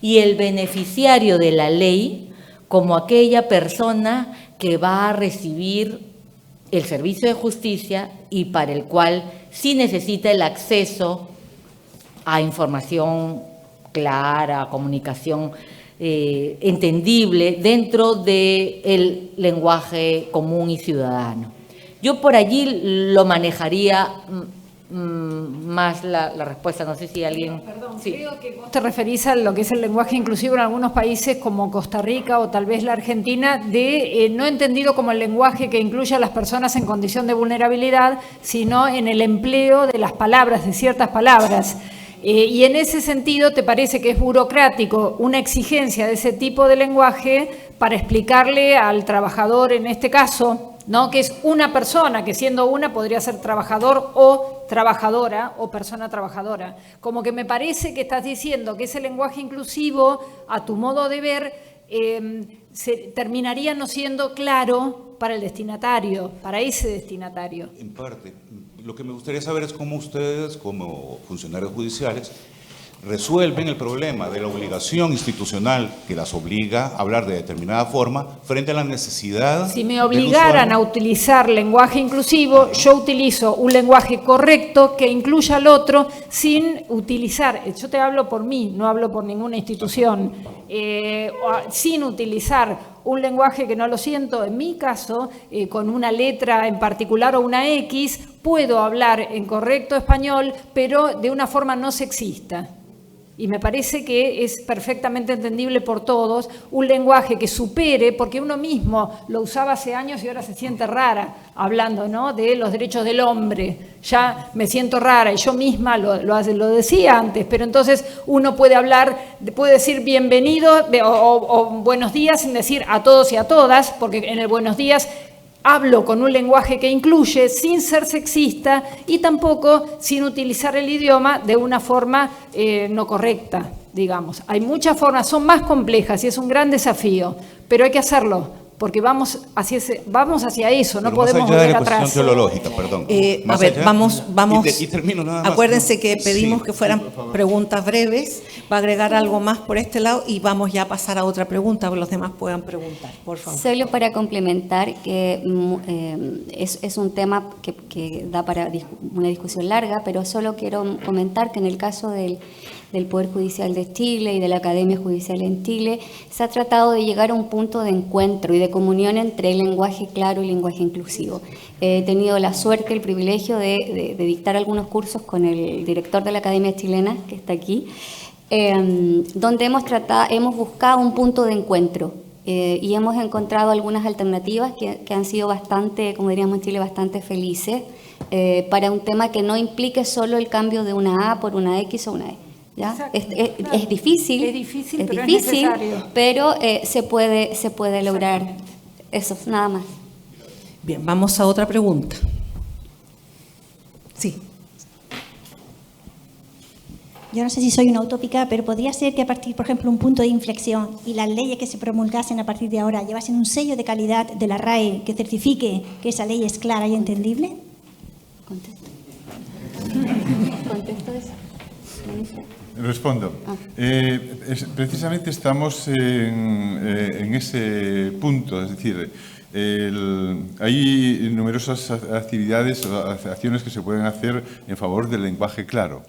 y el beneficiario de la ley como aquella persona que va a recibir el servicio de justicia y para el cual sí necesita el acceso a información clara, comunicación entendible dentro del lenguaje común y ciudadano. Yo por allí lo manejaría más la respuesta, no sé si alguien... Perdón, sí. Creo que vos te referís a lo que es el lenguaje inclusivo en algunos países como Costa Rica o tal vez la Argentina, no entendido como el lenguaje que incluye a las personas en condición de vulnerabilidad, sino en el empleo de las palabras, de ciertas palabras. Y en ese sentido, ¿te parece que es burocrático una exigencia de ese tipo de lenguaje para explicarle al trabajador, en este caso, ¿no?, que es una persona, que siendo una podría ser trabajador o trabajadora o persona trabajadora? Como que me parece que estás diciendo que ese lenguaje inclusivo, a tu modo de ver, terminaría no siendo claro para el destinatario, para ese destinatario. En parte. Lo que me gustaría saber es cómo ustedes, como funcionarios judiciales, resuelven el problema de la obligación institucional que las obliga a hablar de determinada forma frente a la necesidad. Si me obligaran a utilizar lenguaje inclusivo, yo utilizo un lenguaje correcto que incluya al otro sin utilizar, yo te hablo por mí, no hablo por ninguna institución, sin utilizar un lenguaje que no lo siento, en mi caso, con una letra en particular o una X, puedo hablar en correcto español, pero de una forma no sexista. Y me parece que es perfectamente entendible por todos, un lenguaje que supere, porque uno mismo lo usaba hace años y ahora se siente rara, hablando, ¿no?, de los derechos del hombre. Ya me siento rara y yo misma lo decía antes, pero entonces uno puede hablar, puede decir bienvenido o buenos días sin decir a todos y a todas, porque en el buenos días hablo con un lenguaje que incluye sin ser sexista y tampoco sin utilizar el idioma de una forma no correcta, digamos. Hay muchas formas, son más complejas y es un gran desafío, pero hay que hacerlo, porque vamos hacia eso, no podemos volver atrás. Más allá de la cuestión teológica, perdón. A ver, vamos. Y termino nada más. Acuérdense que pedimos Sí, que fueran preguntas breves. Va a agregar algo más por este lado y vamos ya a pasar a otra pregunta, para que los demás puedan preguntar, por favor. Solo para complementar que es un tema que da para una discusión larga, pero solo quiero comentar que en el caso del Poder Judicial de Chile y de la Academia Judicial en Chile, se ha tratado de llegar a un punto de encuentro y de comunión entre el lenguaje claro y el lenguaje inclusivo. He tenido la suerte, el privilegio de dictar algunos cursos con el director de la Academia Chilena, que está aquí, donde hemos buscado un punto de encuentro y hemos encontrado algunas alternativas que han sido bastante, como diríamos en Chile, bastante felices para un tema que no implique solo el cambio de una A por una X o una E. ¿Ya? Es difícil, pero es necesario. Pero se puede lograr eso, nada más. Bien, vamos a otra pregunta. Sí. Yo no sé si soy una utópica, pero podría ser que a partir, por ejemplo, un punto de inflexión y las leyes que se promulgasen a partir de ahora llevasen un sello de calidad de la RAE que certifique que esa ley es clara y entendible. Contesto eso. Respondo. Precisamente estamos en ese punto, es decir, hay numerosas actividades o acciones que se pueden hacer en favor del lenguaje claro.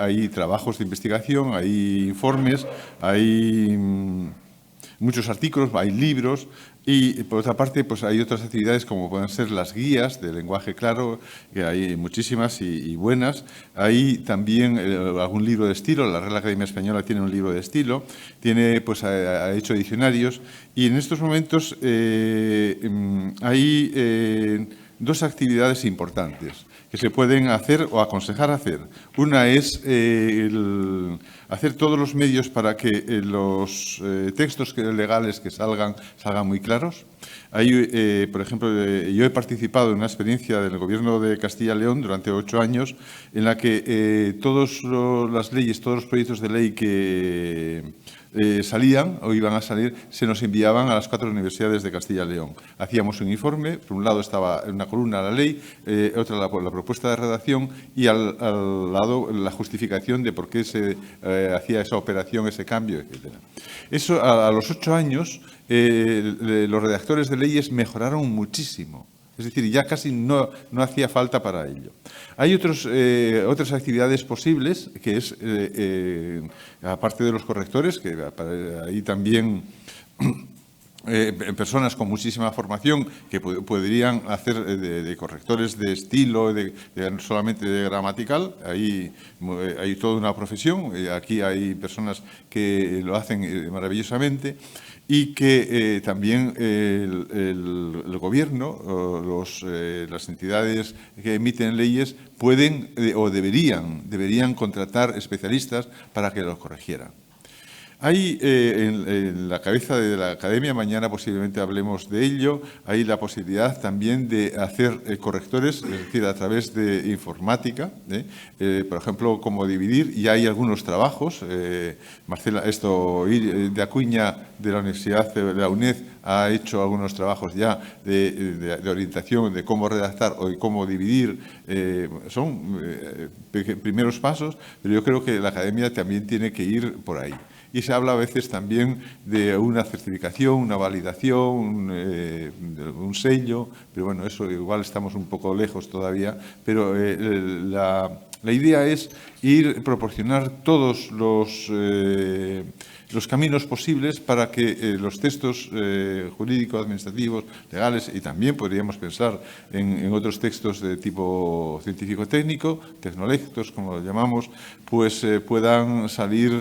Hay trabajos de investigación, hay informes, hay muchos artículos, hay libros y, por otra parte, pues hay otras actividades como pueden ser las guías de lenguaje claro, que hay muchísimas y buenas. Hay también algún libro de estilo, la Real Academia Española tiene un libro de estilo, ha hecho diccionarios y en estos momentos hay dos actividades importantes que se pueden hacer o aconsejar hacer. Una es hacer todos los medios para que los textos legales que salgan muy claros. Por ejemplo, yo he participado en una experiencia del Gobierno de Castilla y León durante 8 años en la que todas las leyes, todos los proyectos de ley que salían o iban a salir, se nos enviaban a las 4 universidades de Castilla y León. Hacíamos un informe, por un lado estaba en una columna la ley, otra la propuesta de redacción y al lado la justificación de por qué se hacía esa operación, ese cambio, etc. Eso a los 8 años los redactores de leyes mejoraron muchísimo. Es decir, ya casi no hacía falta para ello. Hay otras actividades posibles, que es, aparte de los correctores, que ahí también personas con muchísima formación que podrían hacer de correctores de estilo, no solamente de gramatical. Hay toda una profesión. Aquí hay personas que lo hacen maravillosamente. Y que también el gobierno, las entidades que emiten leyes pueden o deberían contratar especialistas para que los corrigieran. Hay en la cabeza de la Academia, mañana posiblemente hablemos de ello, hay la posibilidad también de hacer correctores, es decir, a través de informática, por ejemplo, cómo dividir, y hay algunos trabajos. Marcela de Acuña, de la Universidad de la UNED, ha hecho algunos trabajos ya de orientación de cómo redactar o de cómo dividir. Son primeros pasos, pero yo creo que la Academia también tiene que ir por ahí. Y se habla a veces también de una certificación, una validación, un sello, pero bueno, eso igual estamos un poco lejos todavía, pero la idea es proporcionar todos los caminos posibles para que los textos jurídicos, administrativos, legales, y también podríamos pensar en otros textos de tipo científico-técnico, tecnolectos, como lo llamamos, pues puedan salir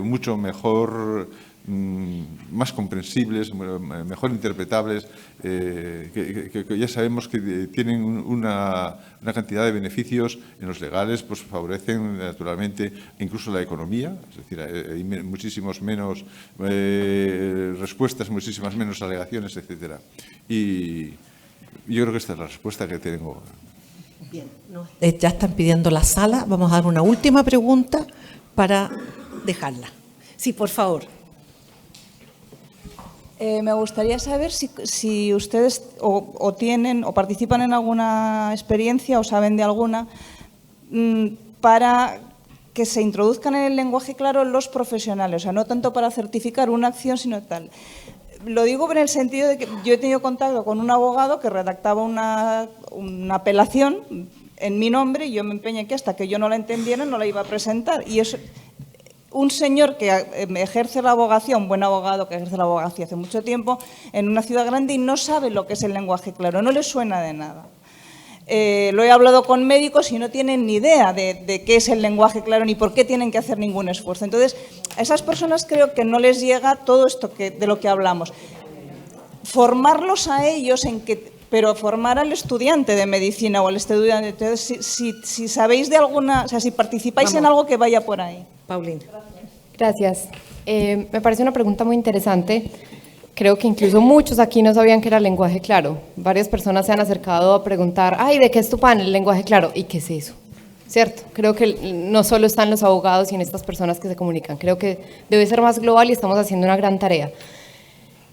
mucho mejor, más comprensibles, mejor interpretables, que ya sabemos que tienen una cantidad de beneficios en los legales, pues favorecen naturalmente incluso la economía, es decir, hay muchísimos menos respuestas, muchísimas menos alegaciones, etcétera. Y yo creo que esta es la respuesta que tengo. Bien, ya están pidiendo la sala, vamos a dar una última pregunta para dejarla. Sí, por favor. Me gustaría saber si ustedes o tienen o participan en alguna experiencia o saben de alguna para que se introduzcan en el lenguaje claro los profesionales, o sea, no tanto para certificar una acción, sino tal. Lo digo en el sentido de que yo he tenido contacto con un abogado que redactaba una apelación en mi nombre y yo me empeñé que hasta que yo no la entendiera no la iba a presentar. Y es un señor que ejerce la abogacía, un buen abogado que ejerce la abogacía hace mucho tiempo, en una ciudad grande y no sabe lo que es el lenguaje claro, no le suena de nada. Lo he hablado con médicos y no tienen ni idea de qué es el lenguaje claro ni por qué tienen que hacer ningún esfuerzo. Entonces, a esas personas creo que no les llega todo esto de lo que hablamos. Formarlos a ellos pero formar al estudiante de medicina o al estudiante. Entonces, si sabéis de alguna, o sea, si participáis en algo que vaya por ahí. Paulina. Gracias. Me parece una pregunta muy interesante. Creo que incluso muchos aquí no sabían que era lenguaje claro. Varias personas se han acercado a preguntar, ay, ¿de qué es tu pan? El lenguaje claro. ¿Y qué es eso? ¿Cierto? Creo que no solo están los abogados y en estas personas que se comunican. Creo que debe ser más global y estamos haciendo una gran tarea.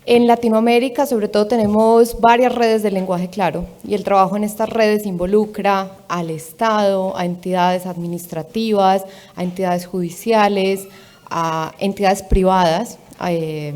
En Latinoamérica, sobre todo, tenemos varias redes de lenguaje claro y el trabajo en estas redes involucra al Estado, a entidades administrativas, a entidades judiciales, a entidades privadas e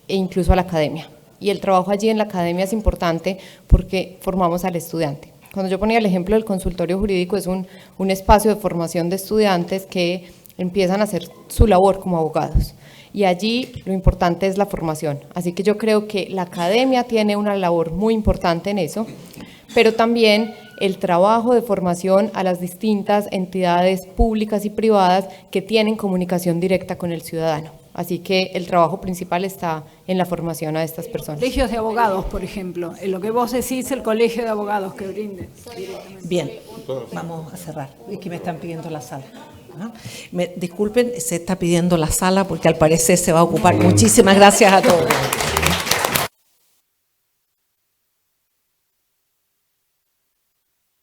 incluso a la academia. Y el trabajo allí en la academia es importante porque formamos al estudiante. Cuando yo ponía el ejemplo del consultorio jurídico, es un espacio de formación de estudiantes que empiezan a hacer su labor como abogados. Y allí lo importante es la formación. Así que yo creo que la academia tiene una labor muy importante en eso, pero también el trabajo de formación a las distintas entidades públicas y privadas que tienen comunicación directa con el ciudadano. Así que el trabajo principal está en la formación a estas personas. Colegios de abogados, por ejemplo. En lo que vos decís, el colegio de abogados que brinde. Bien, vamos a cerrar. Es que me están pidiendo la sala. Disculpen, se está pidiendo la sala porque al parecer se va a ocupar. Muchísimas gracias a todos.